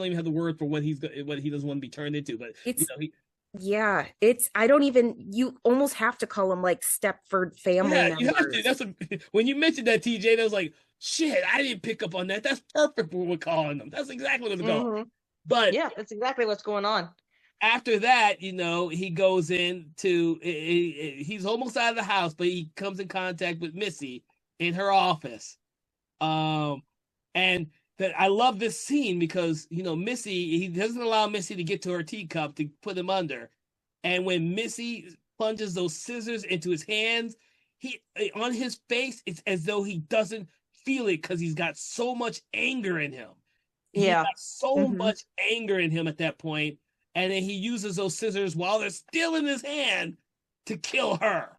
even have the word for what he doesn't want to be turned into, but It's he yeah, it's I don't even you almost have to call them like Stepford family yeah, you have to. members. When you mentioned that, TJ, that was like, shit, I didn't pick up on that. That's perfect for what we're calling them. That's exactly what it's called. hmm But yeah, that's exactly what's going on. after that, he goes into he's almost out of the house, but he comes in contact with Missy in her office. Um, and that I love this scene because Missy, he doesn't allow Missy to get to her teacup to put him under, and when Missy plunges those scissors into his hands, he on his face, it's as though he doesn't feel it because he's got so much anger in him. He Yeah. got so Hmm. much anger in him at that point, and then he uses those scissors while they're still in his hand to kill her.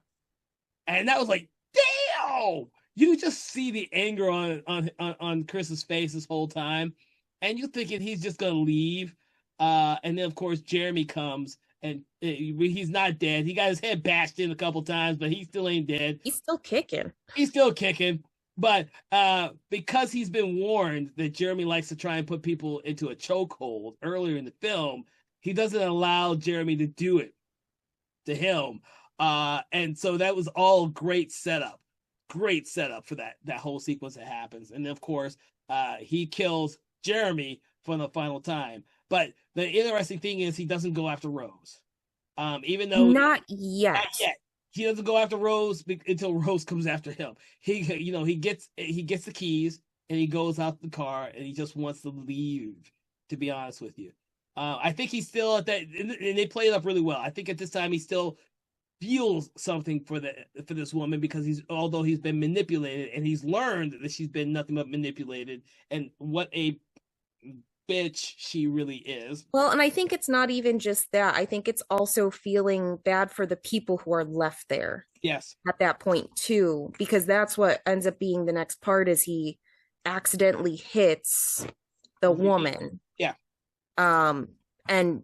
And that was like, damn! You just see the anger on Chris's face this whole time, and you're thinking he's just gonna leave. And then of course Jeremy comes, and he's not dead. He got his head bashed in a couple times, but he still ain't dead. He's still kicking. He's still kicking. But because he's been warned that Jeremy likes to try and put people into a chokehold earlier in the film, he doesn't allow Jeremy to do it to him. And so that was all great setup for that whole sequence that happens. And then, of course, he kills Jeremy for the final time. But the interesting thing is he doesn't go after Rose, even though Not not yet. yet. he doesn't go after Rose until Rose comes after him. He gets the keys and he goes out the car and he just wants to leave. To be honest with you, I think he's still at that, and they play it up really well. I think at this time he still feels something for this woman because although he's been manipulated and he's learned that she's been nothing but manipulated and what a bitch she really is. Well, and I think it's not even just that. I think it's also feeling bad for the people who are left there Yes. at that point too, because that's what ends up being the next part is he accidentally hits the woman. Yeah. And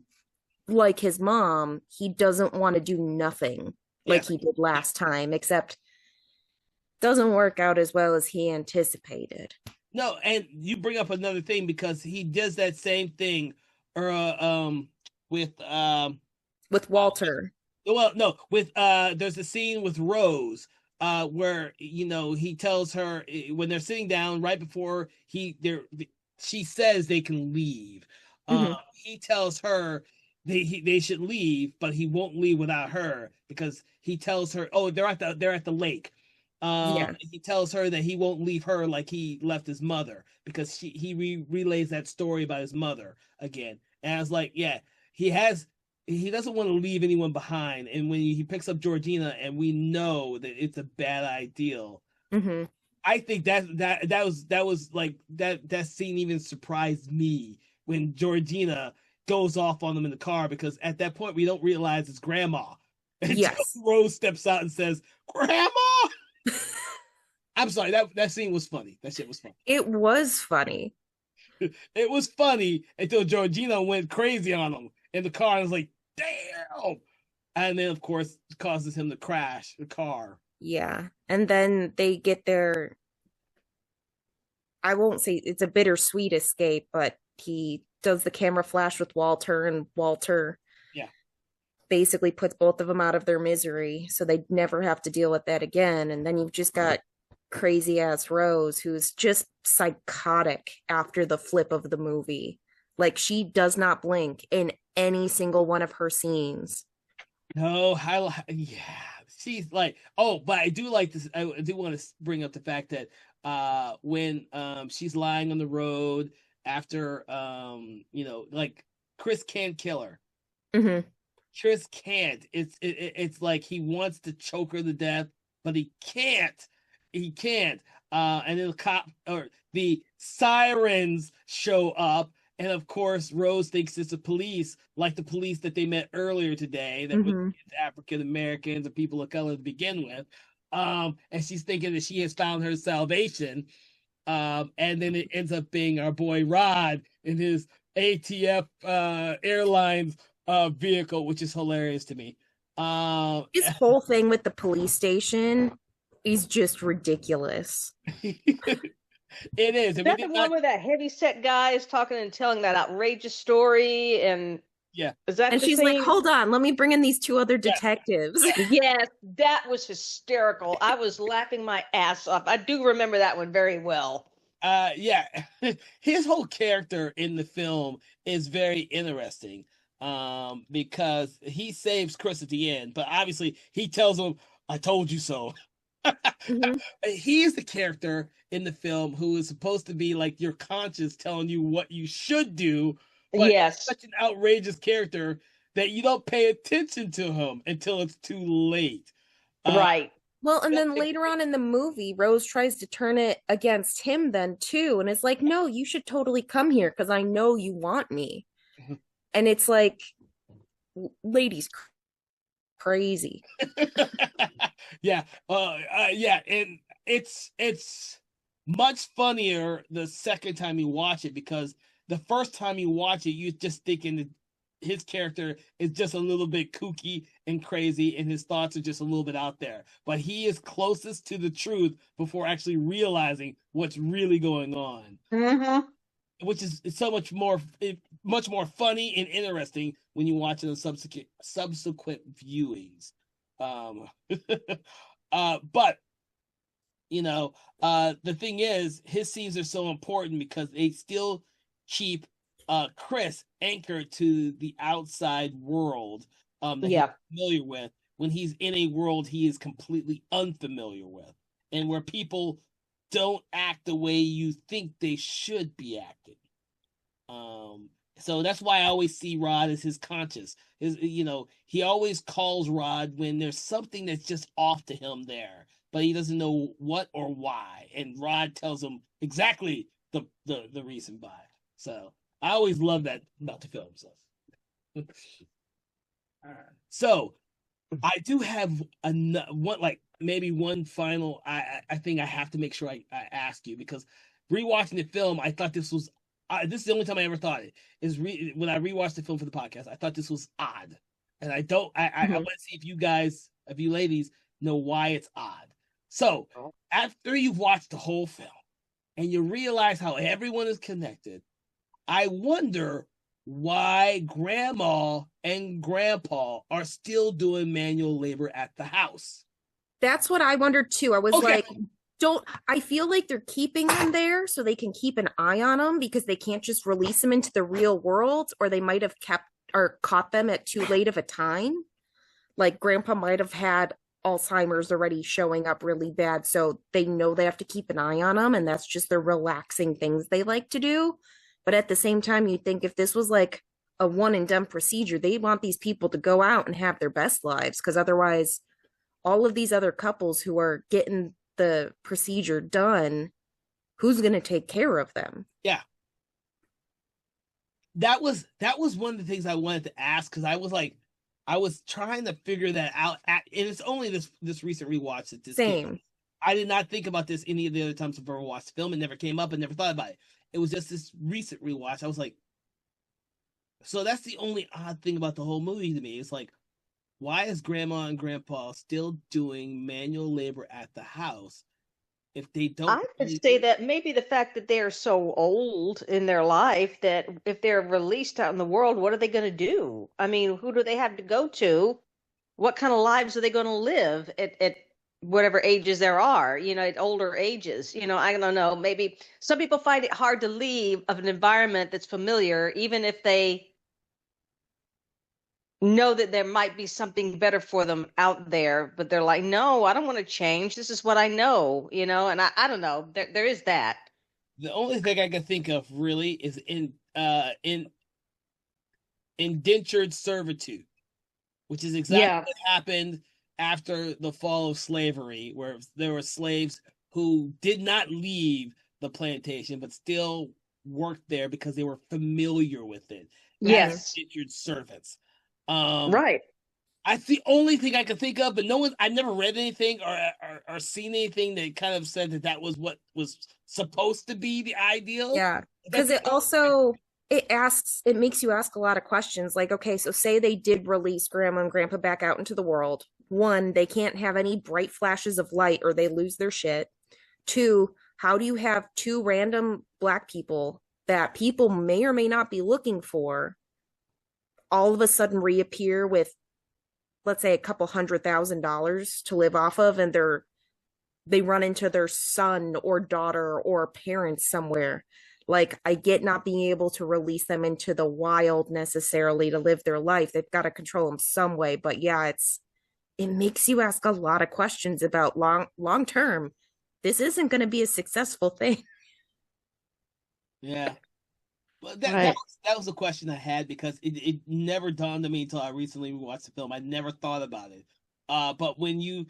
like his mom, he doesn't want to do nothing like he did last time, except doesn't work out as well as he anticipated. No, and you bring up another thing because he does that same thing, or with Walter. Well, no, with there's a scene with Rose, where he tells her when they're sitting down right before she says they can leave. He tells her they should leave, but he won't leave without her because he tells her, oh, they're at the lake. He tells her that he won't leave her like he left his mother because he relays that story about his mother again. And I was like, yeah, he doesn't want to leave anyone behind. And when he picks up Georgina, and we know that it's a bad ideal, I think that was like that scene even surprised me when Georgina goes off on them in the car because at that point we don't realize it's grandma. And yes, Rose steps out and says, "Grandma." I'm sorry, that scene was funny. That shit was funny. It was funny. It was funny until Georgina went crazy on him in the car and was like, damn. And then, of course, causes him to crash the car. Yeah. And then they get their, I won't say it's a bittersweet escape, but he does the camera flash with Walter, and Walter basically puts both of them out of their misery so they never have to deal with that again. And then you've just got crazy ass Rose who's just psychotic after the flip of the movie. Like she does not blink in any single one of her scenes. No, yeah. She's like, oh, but I do like this. I do want to bring up the fact that when she's lying on the road after like Chris can't kill her. Chris can't. It's like he wants to choke her to death, but he can't. He can't. And then the sirens show up, and of course Rose thinks it's the police, like the police that they met earlier today, that was African Americans and people of color to begin with. And she's thinking that she has found her salvation. And then it ends up being our boy Rod in his ATF Airlines vehicle, which is hilarious to me. His whole thing with the police station is just ridiculous. It is. Is that the one where that heavyset guy is talking and telling that outrageous story? And is that? And she's scene? like, "Hold on, let me bring in these two other detectives." Yes, that was hysterical. I was laughing my ass off. I do remember that one very well. Yeah, his whole character in the film is very interesting. Because he saves Chris at the end, but obviously he tells him, "I told you so." He is the character in the film who is supposed to be like your conscience telling you what you should do. But yes, such an outrageous character that you don't pay attention to him until it's too late. Right. Well, and then later on in the movie, Rose tries to turn it against him then too, and it's like, no, you should totally come here because I know you want me. And it's like, ladies, crazy. Yeah, and it's much funnier the second time you watch it because the first time you watch it, you're just thinking that his character is just a little bit kooky and crazy, and his thoughts are just a little bit out there. But he is closest to the truth before actually realizing what's really going on. Which is so much more funny and interesting when you watch it in subsequent viewings. But the thing is, his scenes are so important because they still keep Chris anchored to the outside world that he's familiar with, when he's in a world he is completely unfamiliar with, and where people don't act the way you think they should be acting. Um, so that's why I always see Rod as his conscience. He always calls Rod when there's something that's just off to him there, but he doesn't know what or why. And Rod tells him exactly the reason why. So I always love that about the film. So, so I do have one, like maybe one final. I think I have to make sure I ask you, because rewatching the film, I thought this is the only time I ever thought it is when I rewatched the film for the podcast. I thought this was odd, and I don't. I Mhm. want to see if you ladies know why it's odd. So Oh. after you've watched the whole film and you realize how everyone is connected, I wonder why grandma and grandpa are still doing manual labor at the house. That's what I wondered too. I was Okay. like, don't I feel like they're keeping them there so they can keep an eye on them because they can't just release them into the real world, or they might have kept or caught them at too late of a time. Like grandpa might have had Alzheimer's already showing up really bad, so they know they have to keep an eye on them, and that's just the relaxing things they like to do. But at the same time, you think if this was like a one and done procedure, they want these people to go out and have their best lives, because otherwise all of these other couples who are getting the procedure done, who's going to take care of them? Yeah. That was one of the things I wanted to ask, because I was trying to figure that out and it's only this recent rewatch that this came. Same. I did not think about this any of the other times I've ever watched the film. It never came up and never thought about it. It was just this recent rewatch. I was like, so that's the only odd thing about the whole movie to me. It's like, why is grandma and grandpa still doing manual labor at the house if they don't I would really? say that maybe the fact that they are so old in their life that if they're released out in the world, what are they going to do? I mean, who do they have to go to? What kind of lives are they going to live at whatever ages there are, at older ages? I don't know. Maybe some people find it hard to leave of an environment that's familiar, even if they know that there might be something better for them out there, but they're like, no, I don't want to change. This is what I know, and I don't know. There is that. The only thing I can think of really is in indentured servitude, which is exactly Yeah. what happened after the fall of slavery, where there were slaves who did not leave the plantation but still worked there because they were familiar with it as Yes. indentured servants. Um, Right. That's the only thing I could think of, but I've never read anything or seen anything that kind of said that was what was supposed to be the ideal. Yeah. That's Because the it also it makes you ask a lot of questions. Like, okay, so say they did release grandma and grandpa back out into the world. One, they can't have any bright flashes of light or they lose their shit. Two, how do you have two random black people that people may or may not be looking for all of a sudden reappear with, let's say, a couple $100,000 to live off of, and they run into their son or daughter or parents somewhere? Like, I get not being able to release them into the wild necessarily to live their life. They've got to control them some way. But yeah, it makes you ask a lot of questions about long term. This isn't going to be a successful thing. Yeah. Well, Right. that was a question I had, because it never dawned on me until I recently watched the film. I never thought about it. But when you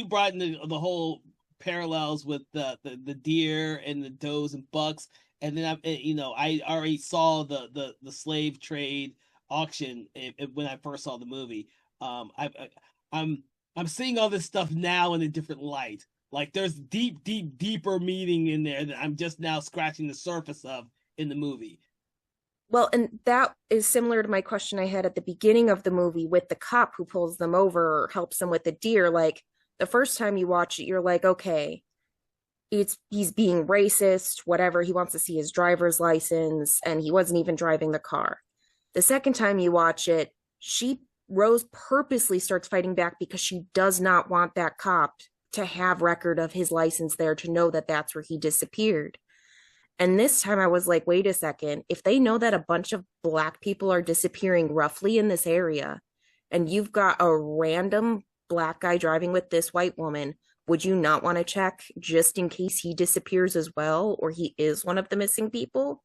brought in the whole parallels with the deer and the does and bucks, and then I already saw the slave trade auction when I first saw the movie. I'm I'm seeing all this stuff now in a different light. Like there's deeper meaning in there that I'm just now scratching the surface of in the movie. Well, and that is similar to my question I had at the beginning of the movie with the cop who pulls them over or helps them with the deer. Like the first time you watch it, you're like, okay, he's being racist, whatever. He wants to see his driver's license, and he wasn't even driving the car. The second time you watch it, Rose purposely starts fighting back because she does not want that cop to have record of his license there to know that that's where he disappeared. And this time I was like, wait a second, if they know that a bunch of black people are disappearing roughly in this area, and you've got a random black guy driving with this white woman, would you not want to check just in case he disappears as well, or he is one of the missing people?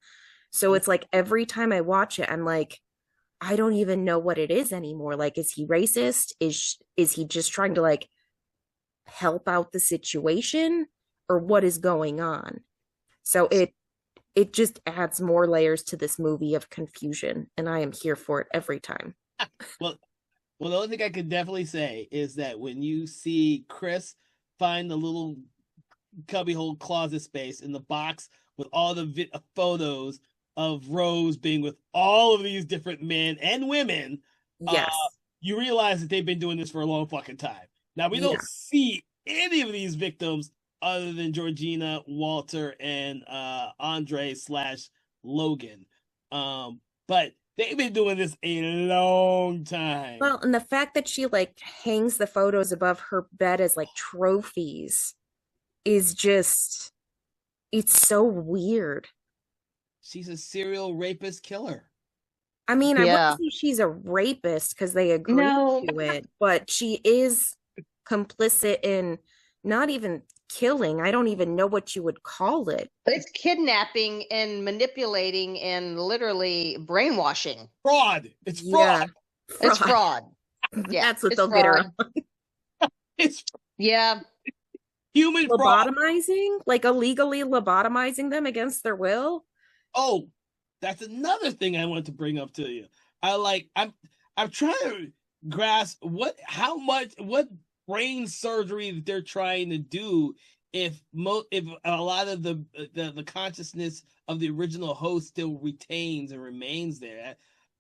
So it's like every time I watch it, I'm like, I don't even know what it is anymore. Like, is he racist? Is he just trying to like help out the situation, or what is going on? So it just adds more layers to this movie of confusion, and I am here for it every time. Well, the only thing I could definitely say is that when you see Chris find the little cubbyhole closet space in the box with all the photos of Rose being with all of these different men and women, uh, Yes. you realize that they've been doing this for a long fucking time. Now we don't Yeah. see any of these victims other than Georgina, Walter, and Andre slash Logan. But they've been doing this a long time. Well, and the fact that she like hangs the photos above her bed as like trophies is just, it's so weird. She's a serial rapist killer. I mean, I wouldn't Yeah. say she's a rapist because they agree No, to it, but she is complicit in not even killing. I don't even know what you would call it. it's kidnapping and manipulating and literally brainwashing. Fraud. It's Yeah. fraud. It's Fraud. fraud. Yeah, That's what it's they'll get her fraud. on. It's Yeah. human fraud. Lobotomizing? Like illegally lobotomizing them against their will? Oh, that's another thing I want to bring up to you. I'm trying to grasp what brain surgery that they're trying to do if a lot of the consciousness of the original host still retains and remains there.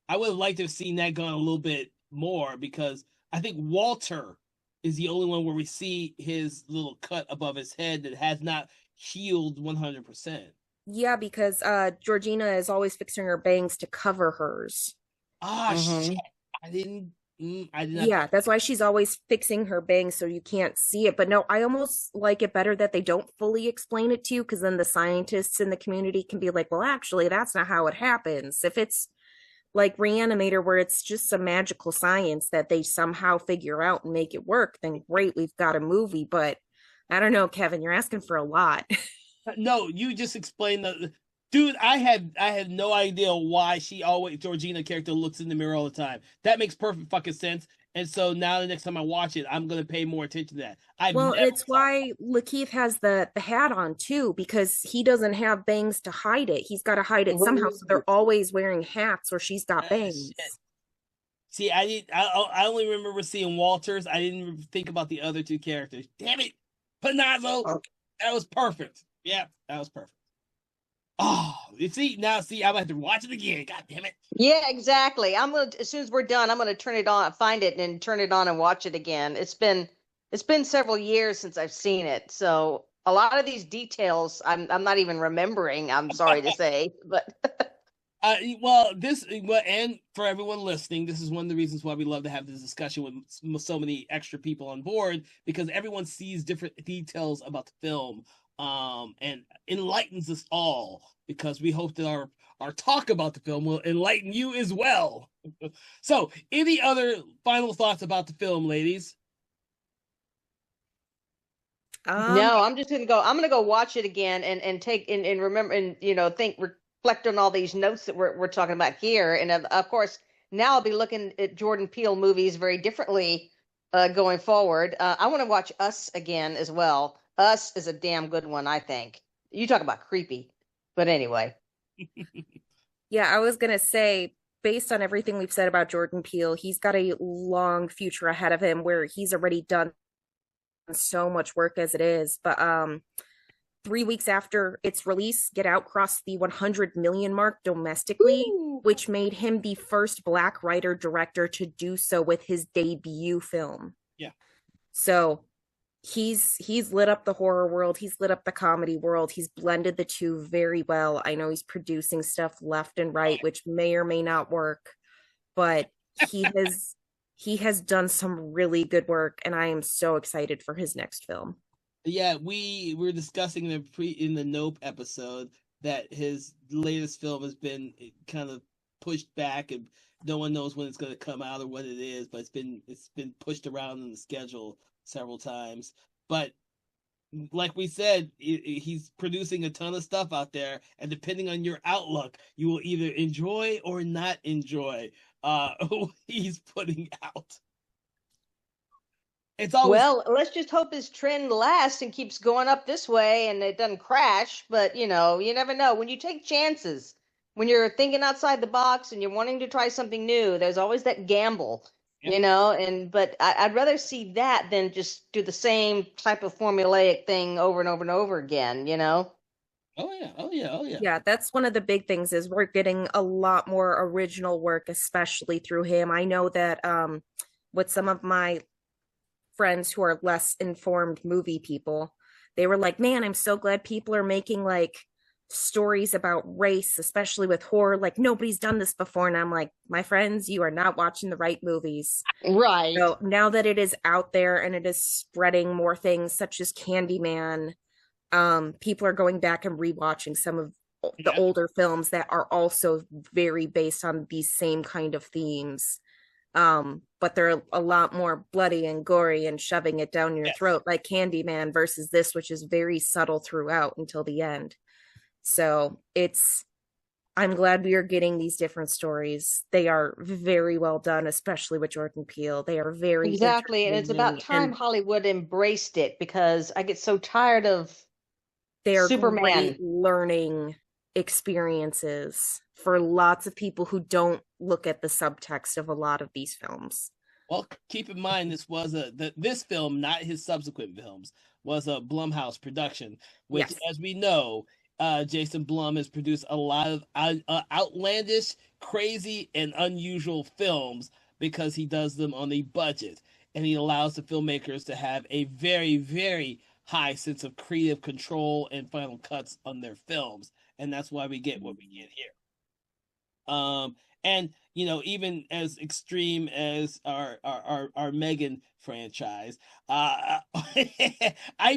I would have liked to have seen that gone a little bit more, because I think Walter is the only one where we see his little cut above his head that has not healed 100%. Yeah, because Georgina is always fixing her bangs to cover hers. Ah, shit. Hmm. I didn't. I did not. Yeah, that's why she's always fixing her bangs so you can't see it. But no, I almost like it better that they don't fully explain it to you, because then the scientists in the community can be like, well, actually, that's not how it happens. If it's like Reanimator, where it's just some magical science that they somehow figure out and make it work, then great, we've got a movie. But I don't know, Kevin, you're asking for a lot. No, you just explained the. Dude, I had no idea why Georgina character looks in the mirror all the time. That makes perfect fucking sense. And so now the next time I watch it, I'm gonna pay more attention to that. I've Well, and never it's thought. why Lakeith has the hat on too, because he doesn't have bangs to hide it. He's got to hide it somehow. So they're always wearing hats or she's got Shit. bangs. See, I didn't. I only remember seeing Walters. I didn't think about the other two characters. Damn it, Panazzo. That was perfect. Yeah, that was perfect. Oh, you see now. See, I'm gonna have to watch it again. God damn it. Yeah, exactly. I'm gonna, as soon as we're done, I'm gonna turn it on, find it, and turn it on and watch it again. It's been several years since I've seen it, so a lot of these details I'm not even remembering. I'm sorry to say, but And for everyone listening, this is one of the reasons why we love to have this discussion with so many extra people on board, because everyone sees different details about the film, and enlightens us all, because we hope that our talk about the film will enlighten you as well. So, any other final thoughts about the film, ladies? Um, no, I'm just gonna go. I'm gonna go watch it again and take and remember and think reflect on all these notes that we're talking about here. And of course, now I'll be looking at Jordan Peele movies very differently going forward. I want to watch Us again as well. Us is a damn good one, I think. You talk about creepy, but anyway. yeah, I was gonna say, based on everything we've said about Jordan Peele, he's got a long future ahead of him where he's already done so much work as it is. But 3 weeks after its release, Get Out crossed the 100 million mark domestically, Woo! which made him the first Black writer director to do so with his debut film. Yeah. So he's lit up the horror world, he's lit up the comedy world, he's blended the two very well. I know he's producing stuff left and right, which may or may not work, but he has done some really good work, and I am so excited for his next film. Yeah, we were discussing in the Nope episode that his latest film has been kind of pushed back, and no one knows when it's going to come out or what it is. But it's been pushed around in the schedule several times. But like we said, he's producing a ton of stuff out there, and depending on your outlook, you will either enjoy or not enjoy what he's putting out. It's always Well, let's just hope his trend lasts and keeps going up this way and it doesn't crash. But you never know. When you take chances, when you're thinking outside the box and you're wanting to try something new, there's always that gamble, yeah. but I'd rather see that than just do the same type of formulaic thing over and over and over again. Oh yeah, oh yeah, oh yeah. Yeah, that's one of the big things is we're getting a lot more original work, especially through him. I know that with some of my friends who are less informed movie people, they were like, man, I'm so glad people are making like stories about race, especially with horror. Like nobody's done this before. And I'm like, my friends, you are not watching the right movies. Right. So now that it is out there and it is spreading more things such as Candyman, people are going back and rewatching some of the older films that are also very based on these same kind of themes. But they're a lot more bloody and gory and shoving it down your throat like Candyman versus this, which is very subtle throughout until the end. So I'm glad we are getting these different stories. They are very well done, especially with Jordan Peele. They are very Exactly. And it's about time Hollywood embraced it because I get so tired of they are Superman. Great learning experiences for lots of people who don't look at the subtext of a lot of these films. Well, keep in mind this film, not his subsequent films, was a Blumhouse production, which, as we know, Jason Blum has produced a lot of outlandish, crazy, and unusual films because he does them on a budget, and he allows the filmmakers to have a very, very high sense of creative control and final cuts on their films, and that's why we get what we get here. And even as extreme as our Megan franchise, I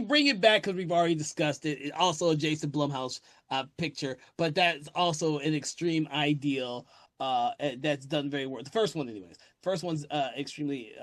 bring it back because we've already discussed it. It's also a Jason Blumhouse picture, but that's also an extreme ideal that's done very well. The first one, anyways. First one's extremely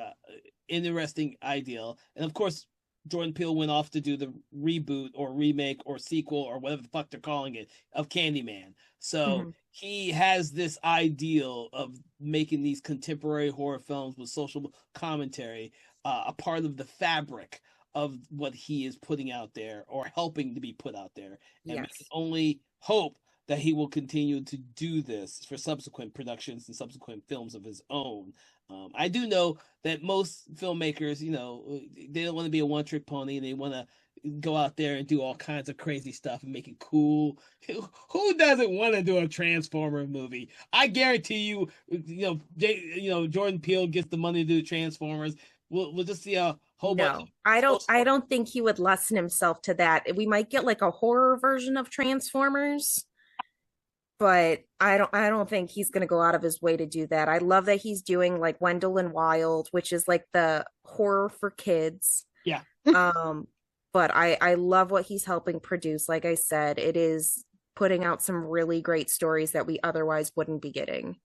interesting ideal, and of course, Jordan Peele went off to do the reboot or remake or sequel or whatever the fuck they're calling it of Candyman. So he has this ideal of making these contemporary horror films with social commentary a part of the fabric of what he is putting out there or helping to be put out there. And we can only hope that he will continue to do this for subsequent productions and subsequent films of his own. I do know that most filmmakers, they don't want to be a one-trick pony, and they want to go out there and do all kinds of crazy stuff and make it cool. Who doesn't want to do a Transformer movie? I guarantee you, Jordan Peele gets the money to do Transformers. We'll just see a whole bunch. I don't think he would lessen himself to that. We might get like a horror version of Transformers, but I don't think he's going to go out of his way to do that. I love that he's doing like Wendell and Wild, which is like the horror for kids. Yeah. But I love what he's helping produce. Like I said, it is putting out some really great stories that we otherwise wouldn't be getting.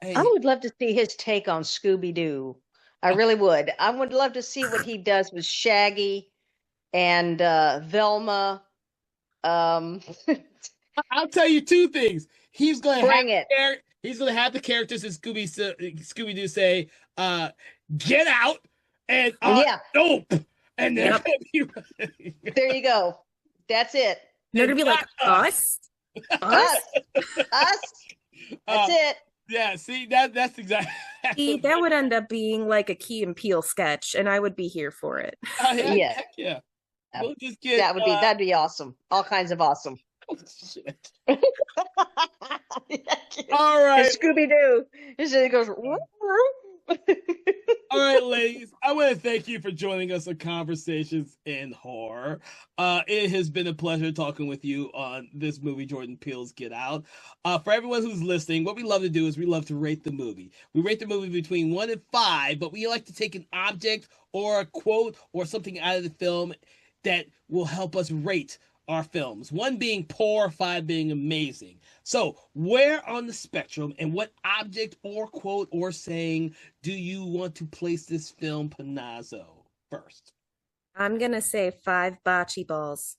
I would love to see his take on Scooby-Doo. I really would. I would love to see what he does with Shaggy and Velma. I'll tell you two things. He's going to he's going to have the characters in Scooby-Doo say, "Get out," and "Nope," and then there you go. That's it. They're gonna be like us. Us. That's it. Yeah. See, that's exactly. See, that would end up being like a Key and Peele sketch, and I would be here for it. Yeah. We'll just get, that'd be awesome. All kinds of awesome. Oh, shit. All right, Scooby-Doo. It goes. All right, ladies, I want to thank you for joining us on Conversations in Horror. It has been a pleasure talking with you on this movie, Jordan Peele's Get Out. For everyone who's listening, what we love to do is we love to rate the movie. We rate the movie between 1 and 5, but we like to take an object or a quote or something out of the film that will help us rate our films, one being poor, five being amazing. So, where on the spectrum and what object or quote or saying do you want to place this film, Panazzo, first? I'm gonna say five bocce balls.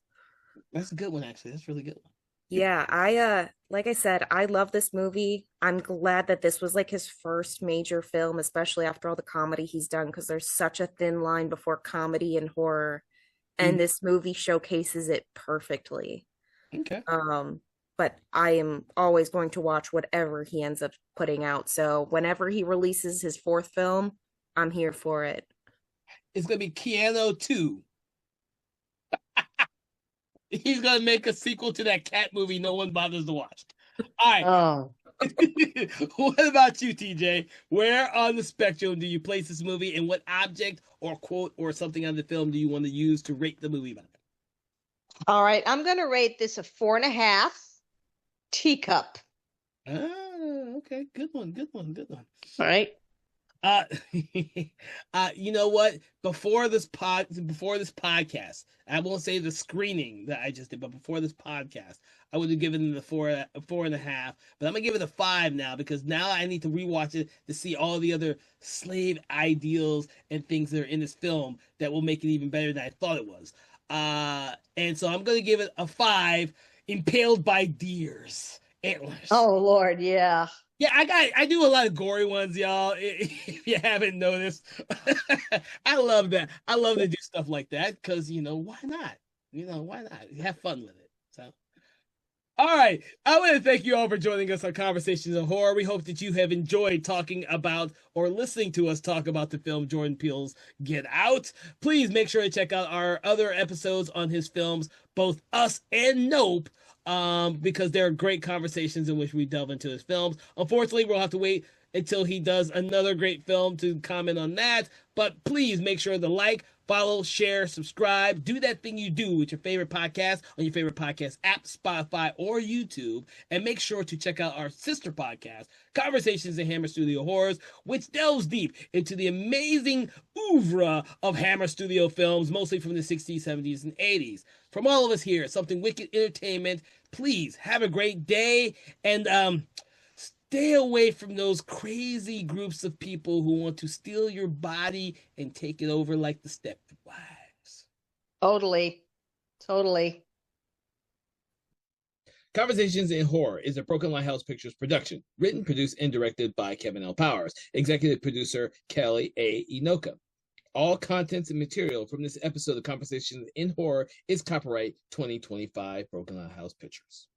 That's a good one, actually. That's a really good one. Yeah, like I said, I love this movie. I'm glad that this was like his first major film, especially after all the comedy he's done, because there's such a thin line before comedy and horror, and Mhm. this movie showcases it perfectly. Okay. Um, but I am always going to watch whatever he ends up putting out. So whenever he releases his fourth film, I'm here for it. It's going to be Keanu 2. He's going to make a sequel to that cat movie no one bothers to watch. All right. Oh, What about you, TJ? Where on the spectrum do you place this movie, and what object or quote or something on the film do you want to use to rate the movie by? all right. I'm going to rate this a 4.5 teacup. Okay. Good one. Good one. Good one. All right. Uh, you know what? Before this podcast, I won't say the screening that I just did, but before this podcast, I would have given it a 4.5. But I'm gonna give it a 5 now because now I need to rewatch it to see all the other slave ideals and things that are in this film that will make it even better than I thought it was. And so I'm gonna give it a 5. Impaled by deers, antlers. Oh, Lord. Yeah. Yeah, I do a lot of gory ones, y'all. If you haven't noticed, I love that. I love to do stuff like that because why not? Why not? Have fun with it. So, all right, I want to thank you all for joining us on Conversations of Horror. We hope that you have enjoyed talking about or listening to us talk about the film Jordan Peele's Get Out. Please make sure to check out our other episodes on his films, both Us and Nope. Because there are great conversations in which we delve into his films. Unfortunately, we'll have to wait until he does another great film to comment on that. But please make sure to like, follow, share, subscribe. Do that thing you do with your favorite podcast on your favorite podcast app, Spotify, or YouTube. And make sure to check out our sister podcast, Conversations in Hammer Studio Horrors, which delves deep into the amazing oeuvre of Hammer Studio films, mostly from the 60s, 70s, and 80s. From all of us here at Something Wicked Entertainment, please have a great day and stay away from those crazy groups of people who want to steal your body and take it over like the Stepwives. Totally. Totally. Conversations in Horror is a Broken Lighthouse Pictures production, written, produced, and directed by Kevin L. Powers, executive producer Kelly A. Inoka. All contents and material from this episode of Conversations in Horror is copyright 2025 Broken Lighthouse Pictures.